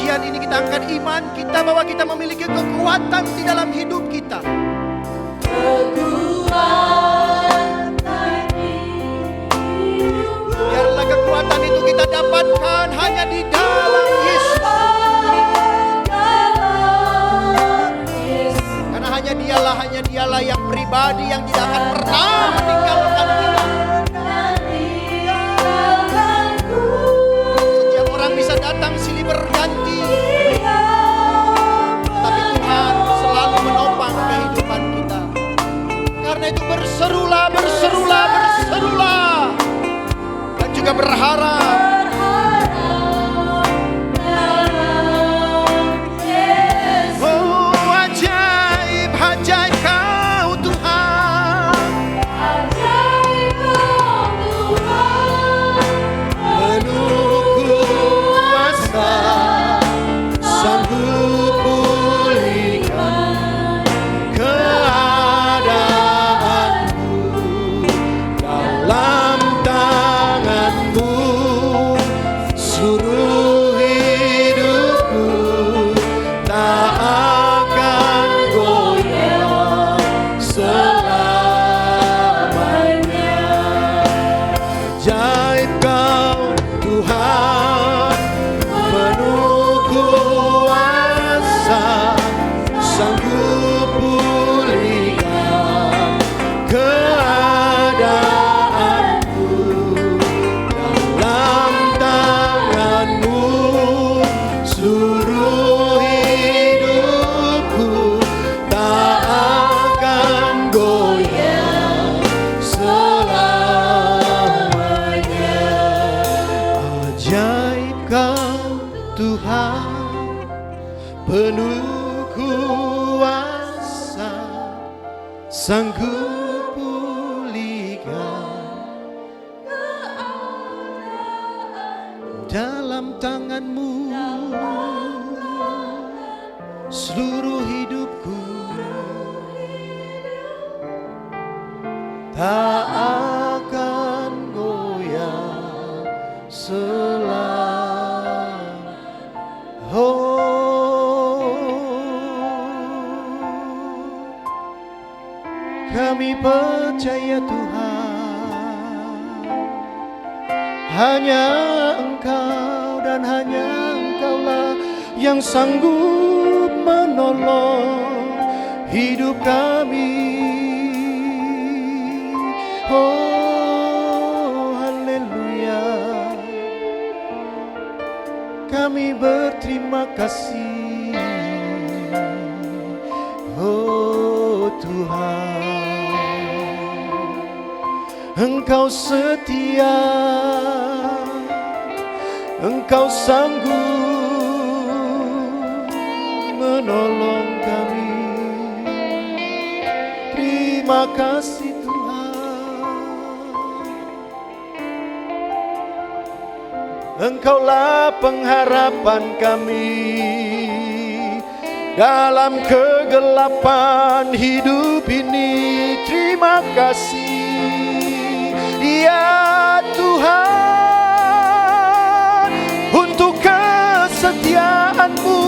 kebaktian ini kita angkat iman kita bahwa kita memiliki kekuatan di dalam hidup kita. Biarlah kekuatan itu kita dapatkan hanya di dalam Yesus. Karena hanya dialah yang pribadi yang tidak akan pernah meninggalkan kita. Setiap orang bisa datang silih berganti, tapi Tuhan selalu menopang kehidupan kita. Karena itu berserulah, berserulah, berserulah, dan juga berharap. Oh, ajaib, ajaib Kau Tuhan, penuh kuasa, sanggup pulihkan keadaanku, dalam tangan-Mu seluruh hidupku tak akan goyah selamanya. Ajaib Kau Tuhan, penuh kuasa, sanggup pulihkan keadaanku, dalam tangan-Mu seluruh hidupku tak akan goyah selamanya. Ajaib Kau Tuhan, penuh kuasa, sanggup pulihkan dalam tangan-Mu seluruh hidupku tak akan goyah selamanya. Kami percaya Tuhan, hanya Engkau dan hanya Engkaulah yang sanggup menolong hidup kami. Oh, haleluya. Kami berterima kasih, oh Tuhan. Engkau setia, Engkau sanggup menolong kami. Terima kasih Tuhan. Engkaulah pengharapan kami dalam kegelapan hidup ini. Terima kasih ya Tuhan untuk kesetiaan-Mu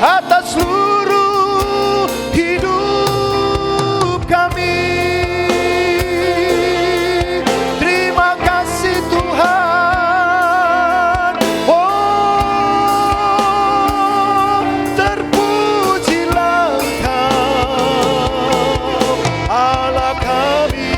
atas seluruh hidup kami. Terima kasih Tuhan. Oh, terpujilah Engkau Allah kami.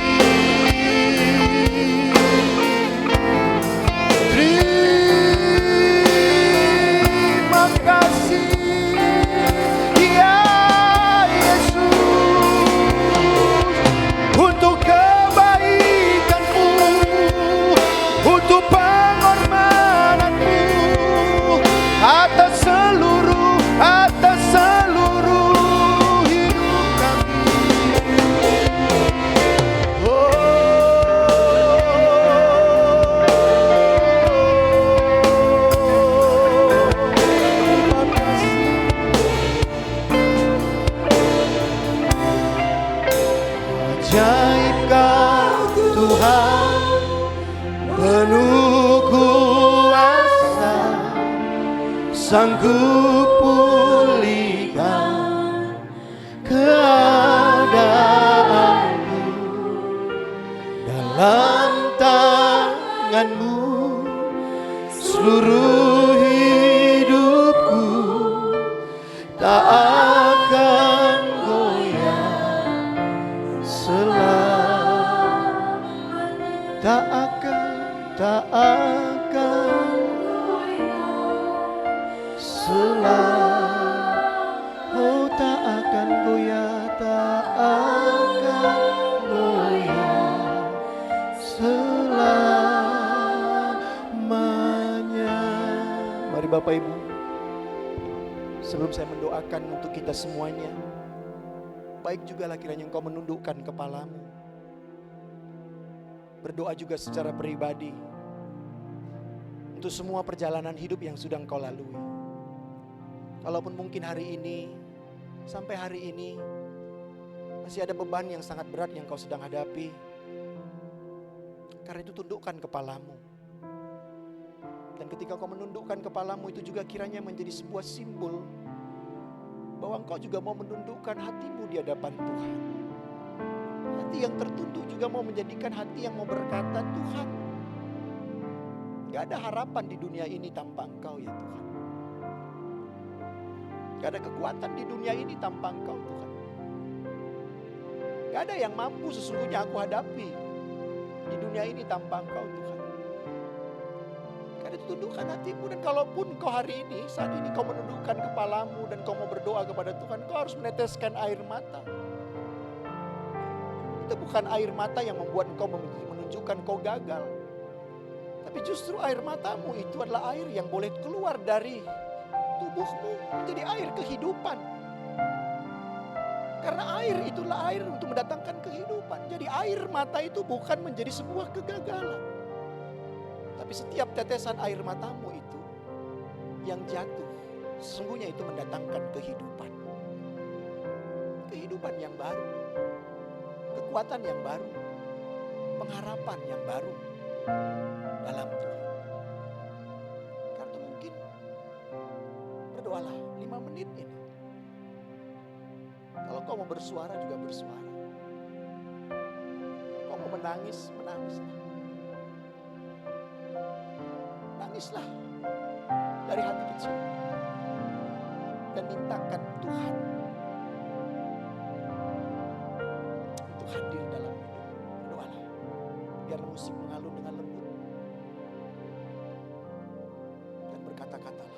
sanggup pulihkan keadaanku. Dalam tangan-Mu seluruh hidupku tak akan goyah selamanya. Tak akan oh tak akan goyah, tak akan goyah selamanya. Mari Bapak Ibu, sebelum saya mendoakan untuk kita semuanya, baik juga lah kiranya engkau menundukkan kepalamu. Berdoa juga secara pribadi untuk semua perjalanan hidup yang sudah engkau lalui. Kalaupun mungkin hari ini, sampai hari ini, masih ada beban yang sangat berat yang kau sedang hadapi. Karena itu tundukkan kepalamu. Dan ketika kau menundukkan kepalamu, itu juga kiranya menjadi sebuah simbol bahwa engkau juga mau menundukkan hatimu di hadapan Tuhan. Hati yang tertunduk juga mau menjadikan hati yang mau berkata, Tuhan, gak ada harapan di dunia ini tanpa Engkau ya Tuhan. Gak ada kekuatan di dunia ini tanpa Engkau Tuhan. Gak ada yang mampu sesungguhnya aku hadapi di dunia ini tanpa Engkau Tuhan. Karena itu tundukkan hatimu, dan kalaupun kau hari ini, saat ini kau menundukkan kepalamu dan kau mau berdoa kepada Tuhan, kau harus meneteskan air mata. Itu bukan air mata yang membuat engkau menunjukkan kau gagal. Tapi justru air matamu itu adalah air yang boleh keluar dari tubuhmu menjadi air kehidupan. Karena air itulah air untuk mendatangkan kehidupan. Jadi air mata itu bukan menjadi sebuah kegagalan. Tapi setiap tetesan air matamu itu yang jatuh, sesungguhnya itu mendatangkan kehidupan. Kehidupan yang baru, kekuatan yang baru, pengharapan yang baru dalam Tuhan. Karena itu mungkin berdoalah 5 menit ini. Kalau kau mau bersuara juga bersuara. Kau mau menangis, menangislah. Nangislah dari hati kecil. Dan mintakan Tuhan untuk hadir dalam hidup. Berdoalah. Biar musik mengalun dengan lembut. Dan berkata-katalah.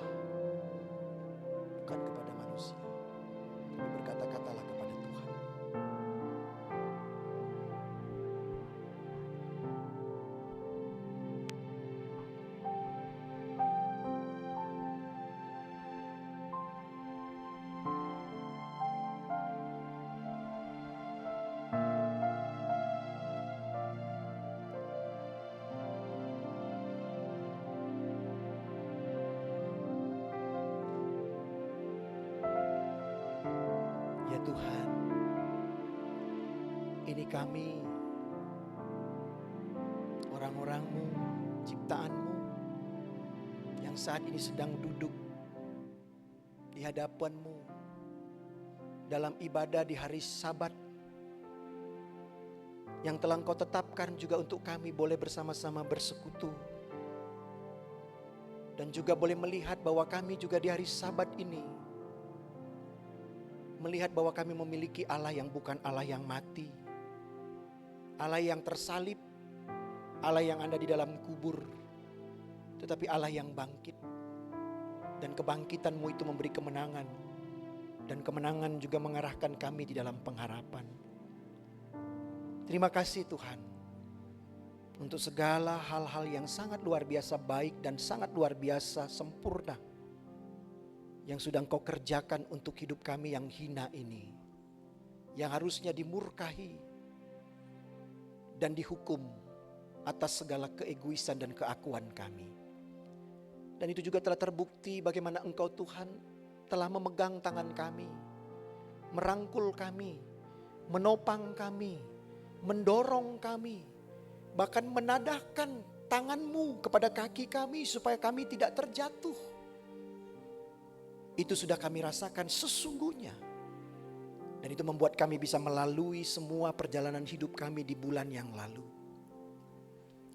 Bukan kepada manusia. Tapi berkata-katalah kepada Tuhan. Ya Tuhan, ini kami, orang-orang-Mu, ciptaan-Mu, yang saat ini sedang duduk di hadapan-Mu dalam ibadah di hari Sabat, yang telah Engkau tetapkan juga untuk kami boleh bersama-sama bersekutu, dan juga boleh melihat bahwa kami juga di hari Sabat ini melihat bahwa kami memiliki Allah yang bukan Allah yang mati, Allah yang tersalib, Allah yang ada di dalam kubur, tetapi Allah yang bangkit. Dan kebangkitan-Mu itu memberi kemenangan, dan kemenangan juga mengarahkan kami di dalam pengharapan. Terima kasih Tuhan untuk segala hal-hal yang sangat luar biasa baik dan sangat luar biasa sempurna yang sudah Engkau kerjakan untuk hidup kami yang hina ini, yang harusnya dimurkahi dan dihukum atas segala keegoisan dan keakuan kami. Dan itu juga telah terbukti bagaimana Engkau Tuhan telah memegang tangan kami, merangkul kami, menopang kami, mendorong kami, bahkan menadahkan tangan-Mu kepada kaki kami supaya kami tidak terjatuh. Itu sudah kami rasakan sesungguhnya. Dan itu membuat kami bisa melalui semua perjalanan hidup kami di bulan yang lalu.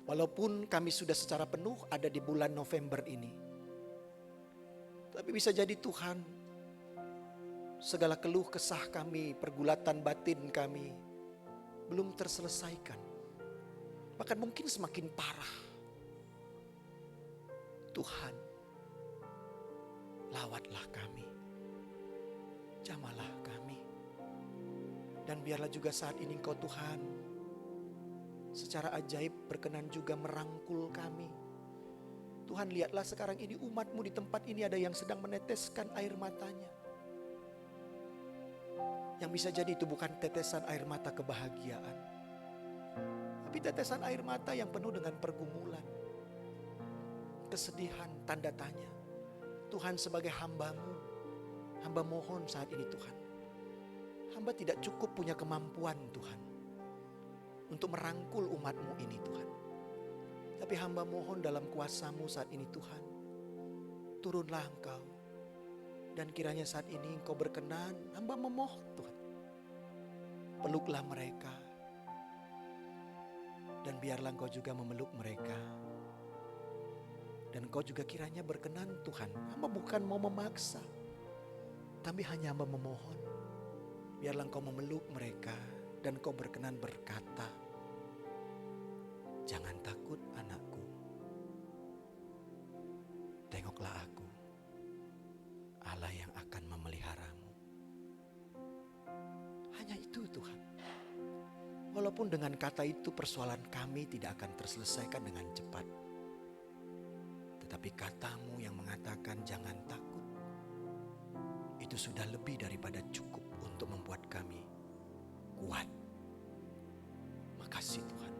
Walaupun kami sudah secara penuh ada di bulan November ini. Tapi bisa jadi Tuhan, segala keluh kesah kami, pergulatan batin kami belum terselesaikan. Bahkan mungkin semakin parah. Tuhan, lawatlah kami, jamalah kami. Dan biarlah juga saat ini Engkau Tuhan secara ajaib berkenan juga merangkul kami. Tuhan, lihatlah sekarang ini umat-Mu di tempat ini ada yang sedang meneteskan air matanya. Yang bisa jadi itu bukan tetesan air mata kebahagiaan, tapi tetesan air mata yang penuh dengan pergumulan, kesedihan, tanda tanya. Tuhan, sebagai hamba-Mu, hamba mohon saat ini Tuhan, hamba tidak cukup punya kemampuan Tuhan untuk merangkul umat-Mu ini Tuhan. Tapi hamba mohon dalam kuasa-Mu saat ini Tuhan, turunlah Engkau. Dan kiranya saat ini Engkau berkenan, hamba memohon Tuhan, peluklah mereka. Dan biarlah Engkau juga memeluk mereka. Dan Engkau juga kiranya berkenan Tuhan, hamba bukan mau memaksa, tapi hanya hamba memohon. Biarlah Engkau memeluk mereka dan Engkau berkenan berkata, jangan takut anakku, tengoklah aku, Allah yang akan memeliharamu. Hanya itu Tuhan. Walaupun dengan kata itu persoalan kami tidak akan terselesaikan dengan cepat. Tetapi kata-Mu yang mengatakan jangan takut, itu sudah lebih daripada cukup untuk membuat kami kuat. Makasih Tuhan.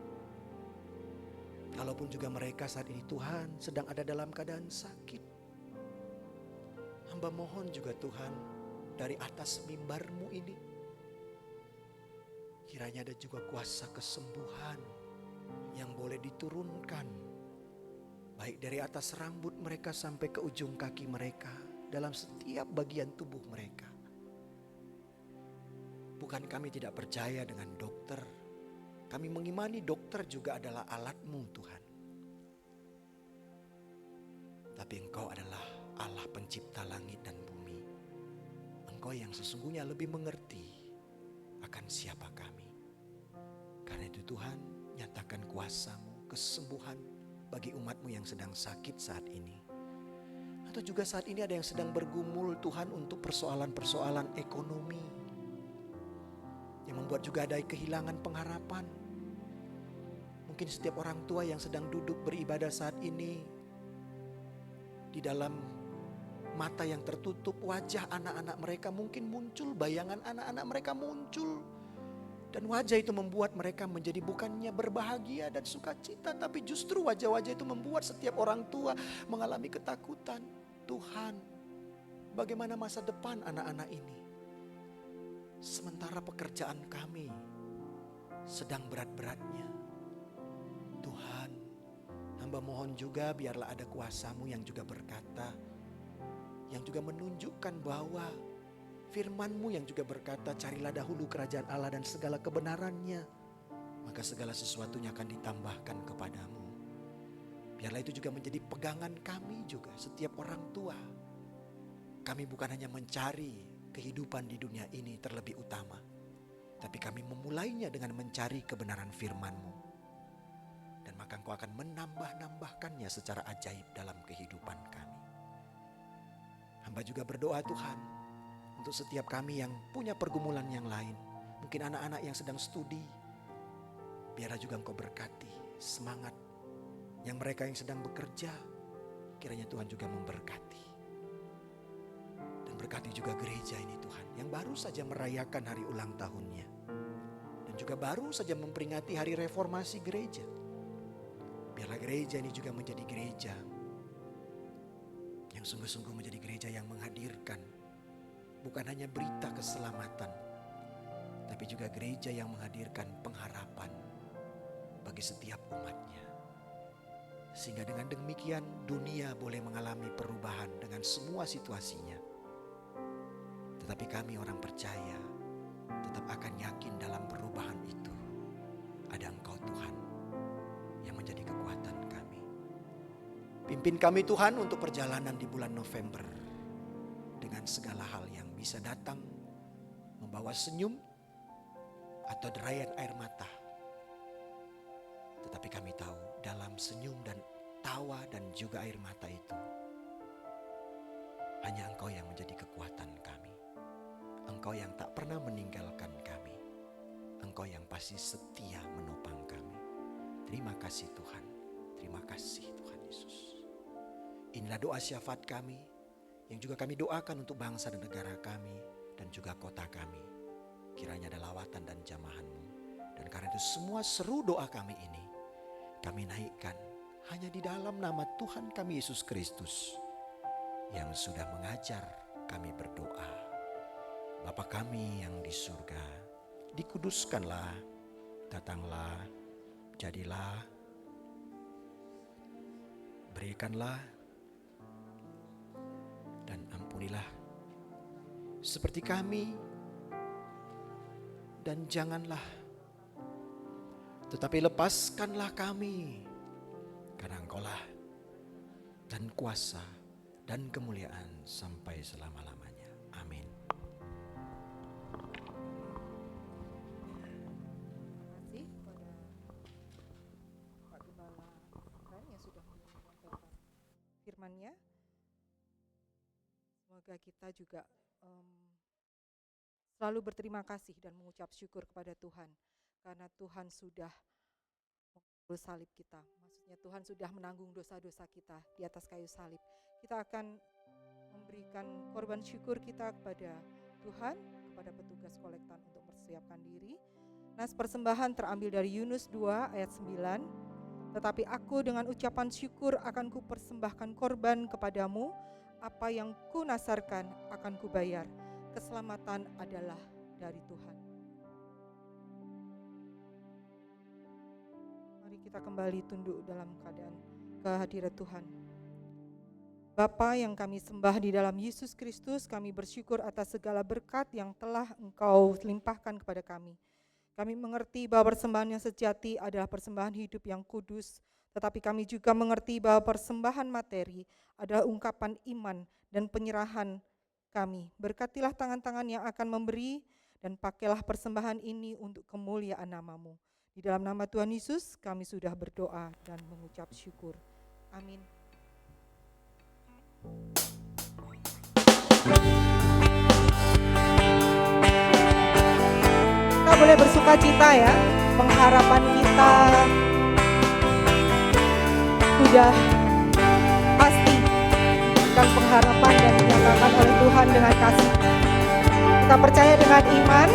Kalaupun juga mereka saat ini Tuhan sedang ada dalam keadaan sakit, hamba mohon juga Tuhan dari atas mimbar-Mu ini, kiranya ada juga kuasa kesembuhan yang boleh diturunkan, baik dari atas rambut mereka sampai ke ujung kaki mereka, dalam setiap bagian tubuh mereka. Bukan kami tidak percaya dengan dokter, kami mengimani dokter juga adalah alat-Mu Tuhan. Tapi Engkau adalah Allah pencipta langit dan bumi. Engkau yang sesungguhnya lebih mengerti akan siapa kami. Karena itu Tuhan, nyatakan kuasa-Mu, kesembuhan bagi umat-Mu yang sedang sakit saat ini. Atau juga saat ini ada yang sedang bergumul Tuhan untuk persoalan-persoalan ekonomi, yang membuat juga ada kehilangan pengharapan. Mungkin setiap orang tua yang sedang duduk beribadah saat ini, di dalam mata yang tertutup wajah anak-anak mereka mungkin muncul, bayangan anak-anak mereka muncul. Dan wajah itu membuat mereka menjadi bukannya berbahagia dan sukacita, tapi justru wajah-wajah itu membuat setiap orang tua mengalami ketakutan. Tuhan, bagaimana masa depan anak-anak ini? Sementara pekerjaan kami sedang berat-beratnya. Tuhan, hamba mohon juga biarlah ada kuasa-Mu yang juga berkata, yang juga menunjukkan bahwa firman-Mu yang juga berkata, carilah dahulu kerajaan Allah dan segala kebenarannya, maka segala sesuatunya akan ditambahkan kepadamu. Biarlah itu juga menjadi pegangan kami juga, setiap orang tua. Kami bukan hanya mencari kehidupan di dunia ini terlebih utama, tapi kami memulainya dengan mencari kebenaran firman-Mu. Dan maka Engkau akan menambah-nambahkannya secara ajaib dalam kehidupan kami. Hamba juga berdoa Tuhan, untuk setiap kami yang punya pergumulan yang lain. Mungkin anak-anak yang sedang studi, biarlah juga Engkau berkati semangat. Yang mereka yang sedang bekerja, kiranya Tuhan juga memberkati. Dan berkati juga gereja ini Tuhan, yang baru saja merayakan hari ulang tahunnya. Dan juga baru saja memperingati hari reformasi gereja. Biarlah gereja ini juga menjadi gereja yang sungguh-sungguh menjadi gereja yang menghadirkan bukan hanya berita keselamatan, tapi juga gereja yang menghadirkan pengharapan bagi setiap umatnya. Sehingga dengan demikian dunia boleh mengalami perubahan dengan semua situasinya. Tetapi kami orang percaya tetap akan yakin dalam perubahan itu ada Engkau Tuhan yang menjadi kekuatan kami. Pimpin kami Tuhan untuk perjalanan di bulan November dengan segala hal yang bisa datang membawa senyum atau derayan air mata. Tetapi kami tahu dalam senyum dan tawa dan juga air mata itu hanya Engkau yang menjadi kekuatan kami. Engkau yang tak pernah meninggalkan kami. Engkau yang pasti setia menopang kami. Terima kasih Tuhan. Terima kasih Tuhan Yesus. Inilah doa syafaat kami yang juga kami doakan untuk bangsa dan negara kami dan juga kota kami. Kiranya ada lawatan dan jamahan-Mu. Dan karena itu semua seru doa kami ini kami naikkan hanya di dalam nama Tuhan kami Yesus Kristus yang sudah mengajar kami berdoa. Bapa kami yang di surga, dikuduskanlah, datanglah, jadilah, berikanlah, dan ampunilah seperti kami, dan janganlah, tetapi lepaskanlah kami, karena Engkaulah dan kuasa dan kemuliaan sampai selama-lamanya. Amin. Terima kasih kepada Pak Gembala Ran yang sudah menyampaikan firman-Nya. Semoga kita juga selalu berterima kasih dan mengucap syukur kepada Tuhan karena Tuhan sudah memikul salib kita. Maksudnya Tuhan sudah menanggung dosa-dosa kita di atas kayu salib. Kita akan memberikan korban syukur kita kepada Tuhan, kepada petugas kolektan untuk mempersiapkan diri. Nas persembahan terambil dari Yunus 2 ayat 9. Tetapi aku dengan ucapan syukur akan kupersembahkan korban kepadamu, apa yang ku nasarkan akan kubayar. Keselamatan adalah dari Tuhan. Mari kita kembali tunduk dalam keadaan kehadirat Tuhan. Bapa yang kami sembah di dalam Yesus Kristus, kami bersyukur atas segala berkat yang telah Engkau limpahkan kepada kami. Kami mengerti bahwa persembahan yang sejati adalah persembahan hidup yang kudus, tetapi kami juga mengerti bahwa persembahan materi adalah ungkapan iman dan penyerahan kami. Berkatilah tangan-tangan yang akan memberi dan pakailah persembahan ini untuk kemuliaan nama-Mu. Di dalam nama Tuhan Yesus kami sudah berdoa dan mengucap syukur. Amin. Kita boleh bersuka cita ya, pengharapan kita sudah pasti dan pengharapan dan dinyatakan oleh Tuhan dengan kasih. Kita percaya dengan iman,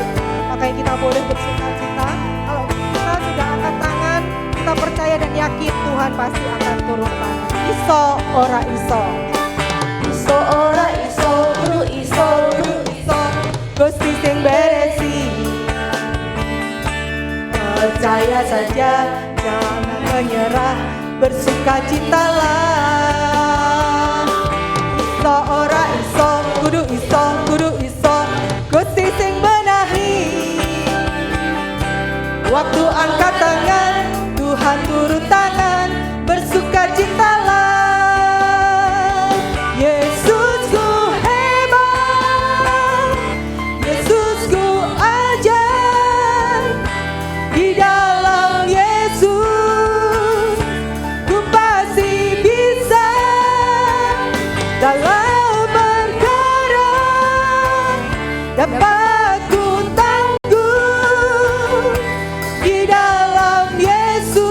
makanya kita boleh bersuka cita. Kalau kita sudah angkat tangan, kita percaya dan yakin Tuhan pasti akan turun tangan. Iso ora iso. Iso ora iso, kudu iso, kudu iso. Gusti sing beresi. Percaya saja, jangan menyerah, bersukacitalah. Iso ora iso, kudu iso, kudu iso. Gusti sing benahi. Waktu angkat tangan, Tuhan turun tangan, bersukacitalah. Yesusku hebat, Yesusku ajaib. Di dalam Yesus ku pasti bisa dalam perkara dapat ku tangguh. Di dalam Yesus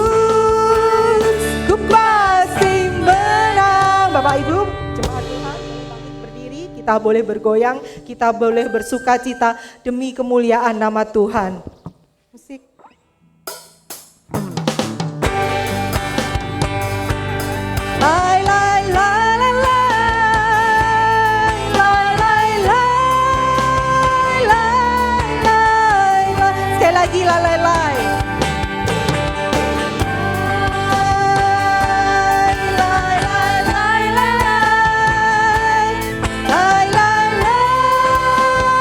ku pasti menang. Bapak Ibu, jemaat Tuhan, bangkit berdiri, kita boleh bergoyang, kita boleh bersukacita demi kemuliaan nama Tuhan. Musik. Lai lai lai lai lai lai lai lai lai lai. Sekali lagi lai lai lai. Lai lai lai lai lai lai lai lai.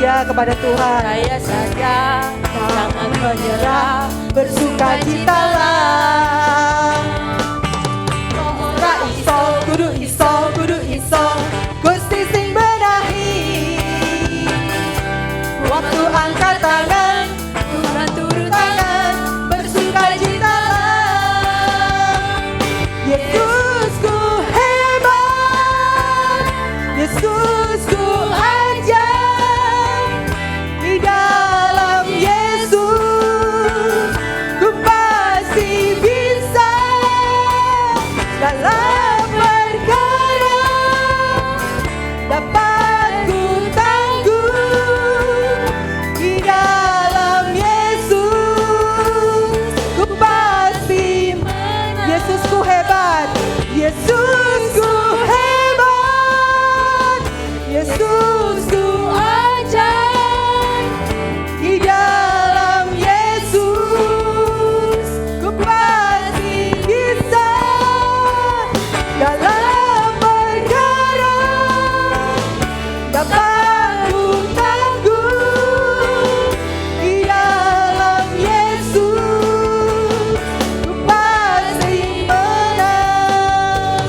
saja kepada Tuhan. Percaya saja, jangan menyerah, Bersukacitalah. ora iso, kudu iso, kudu iso. Gusti sing benahi. Waktu angkat tangan, Tuhan turun tangan, bersukacitalah. Yesusku hebat, Yesusku ajaib. Di dalam Yesus ku pasti bisa. Dalam perkara dapat ku tangguh. Di dalam Yesus ku pasti menang. Yesusku hebat, Yesusku hebat, Yesusku ajaib. Di dalam Yesus ku pasti bisa. Dalam perkara dapat ku tangguh. Di dalam Yesus ku pasti menang.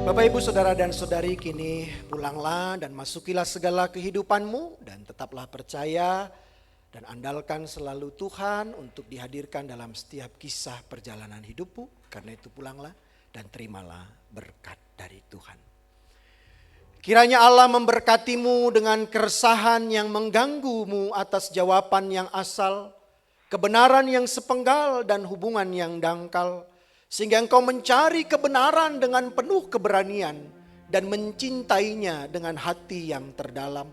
Bapak, Ibu, Saudara dan Saudari, kini pulanglah dan masukilah segala kehidupanmu dan tetaplah percaya dan andalkan selalu Tuhan untuk dihadirkan dalam setiap kisah perjalanan hidupmu. Karena itu pulanglah dan terimalah berkat dari Tuhan. Kiranya Allah memberkatimu dengan keresahan yang mengganggumu atas jawaban yang asal, kebenaran yang sepenggal dan hubungan yang dangkal. Sehingga engkau mencari kebenaran dengan penuh keberanian dan mencintainya dengan hati yang terdalam.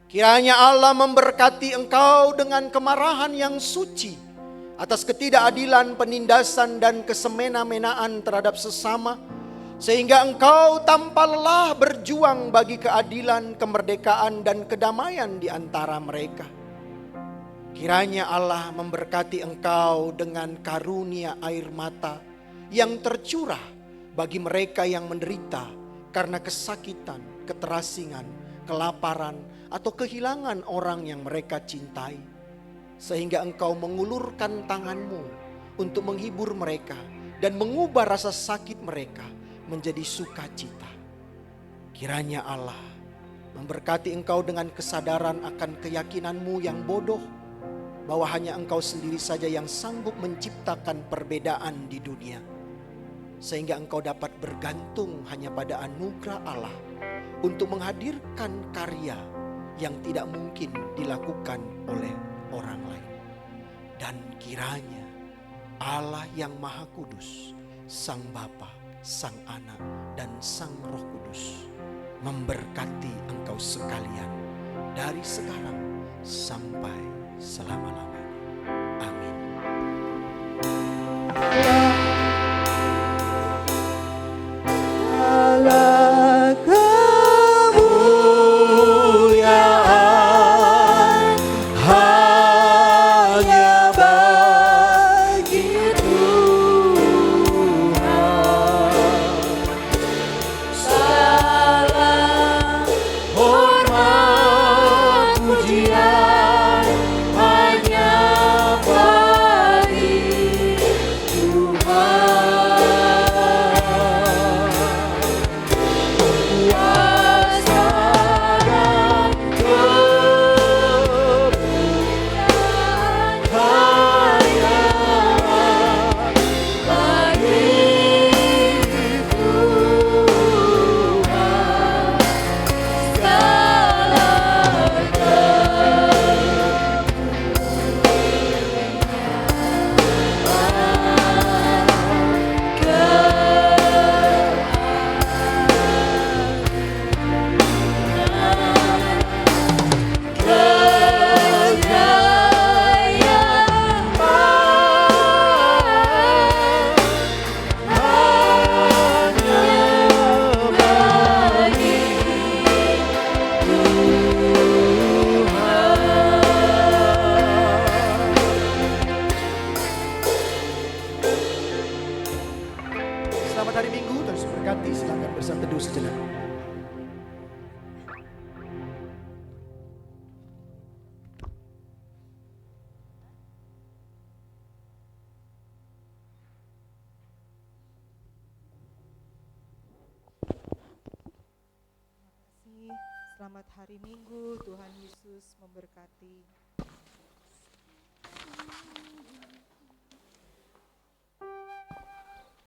Kiranya Allah memberkati engkau dengan kemarahan yang suci atas ketidakadilan, penindasan dan kesemena-menaan terhadap sesama. Sehingga engkau tanpa lelah berjuang bagi keadilan, kemerdekaan dan kedamaian di antara mereka. Kiranya Allah memberkati engkau dengan karunia air mata yang tercurah bagi mereka yang menderita karena kesakitan, keterasingan, kelaparan, atau kehilangan orang yang mereka cintai. Sehingga engkau mengulurkan tanganmu untuk menghibur mereka dan mengubah rasa sakit mereka menjadi sukacita. Kiranya Allah memberkati engkau dengan kesadaran akan keyakinanmu yang bodoh, bahwa hanya engkau sendiri saja yang sanggup menciptakan perbedaan di dunia. Sehingga engkau dapat bergantung hanya pada anugerah Allah untuk menghadirkan karya yang tidak mungkin dilakukan oleh orang lain. Dan kiranya Allah yang Maha Kudus, Sang Bapa, Sang Anak, dan Sang Roh Kudus memberkati engkau sekalian dari sekarang sampai selama-lamanya. Amin. Allah kemuliaan hanya bagi Tuhan. Salam, hormat, pujian hanya bagi Tuhan. Selamat hari Minggu, terus berkati. Silakan bersatu teduh sejenak. Selamat hari Minggu, Tuhan Yesus memberkati.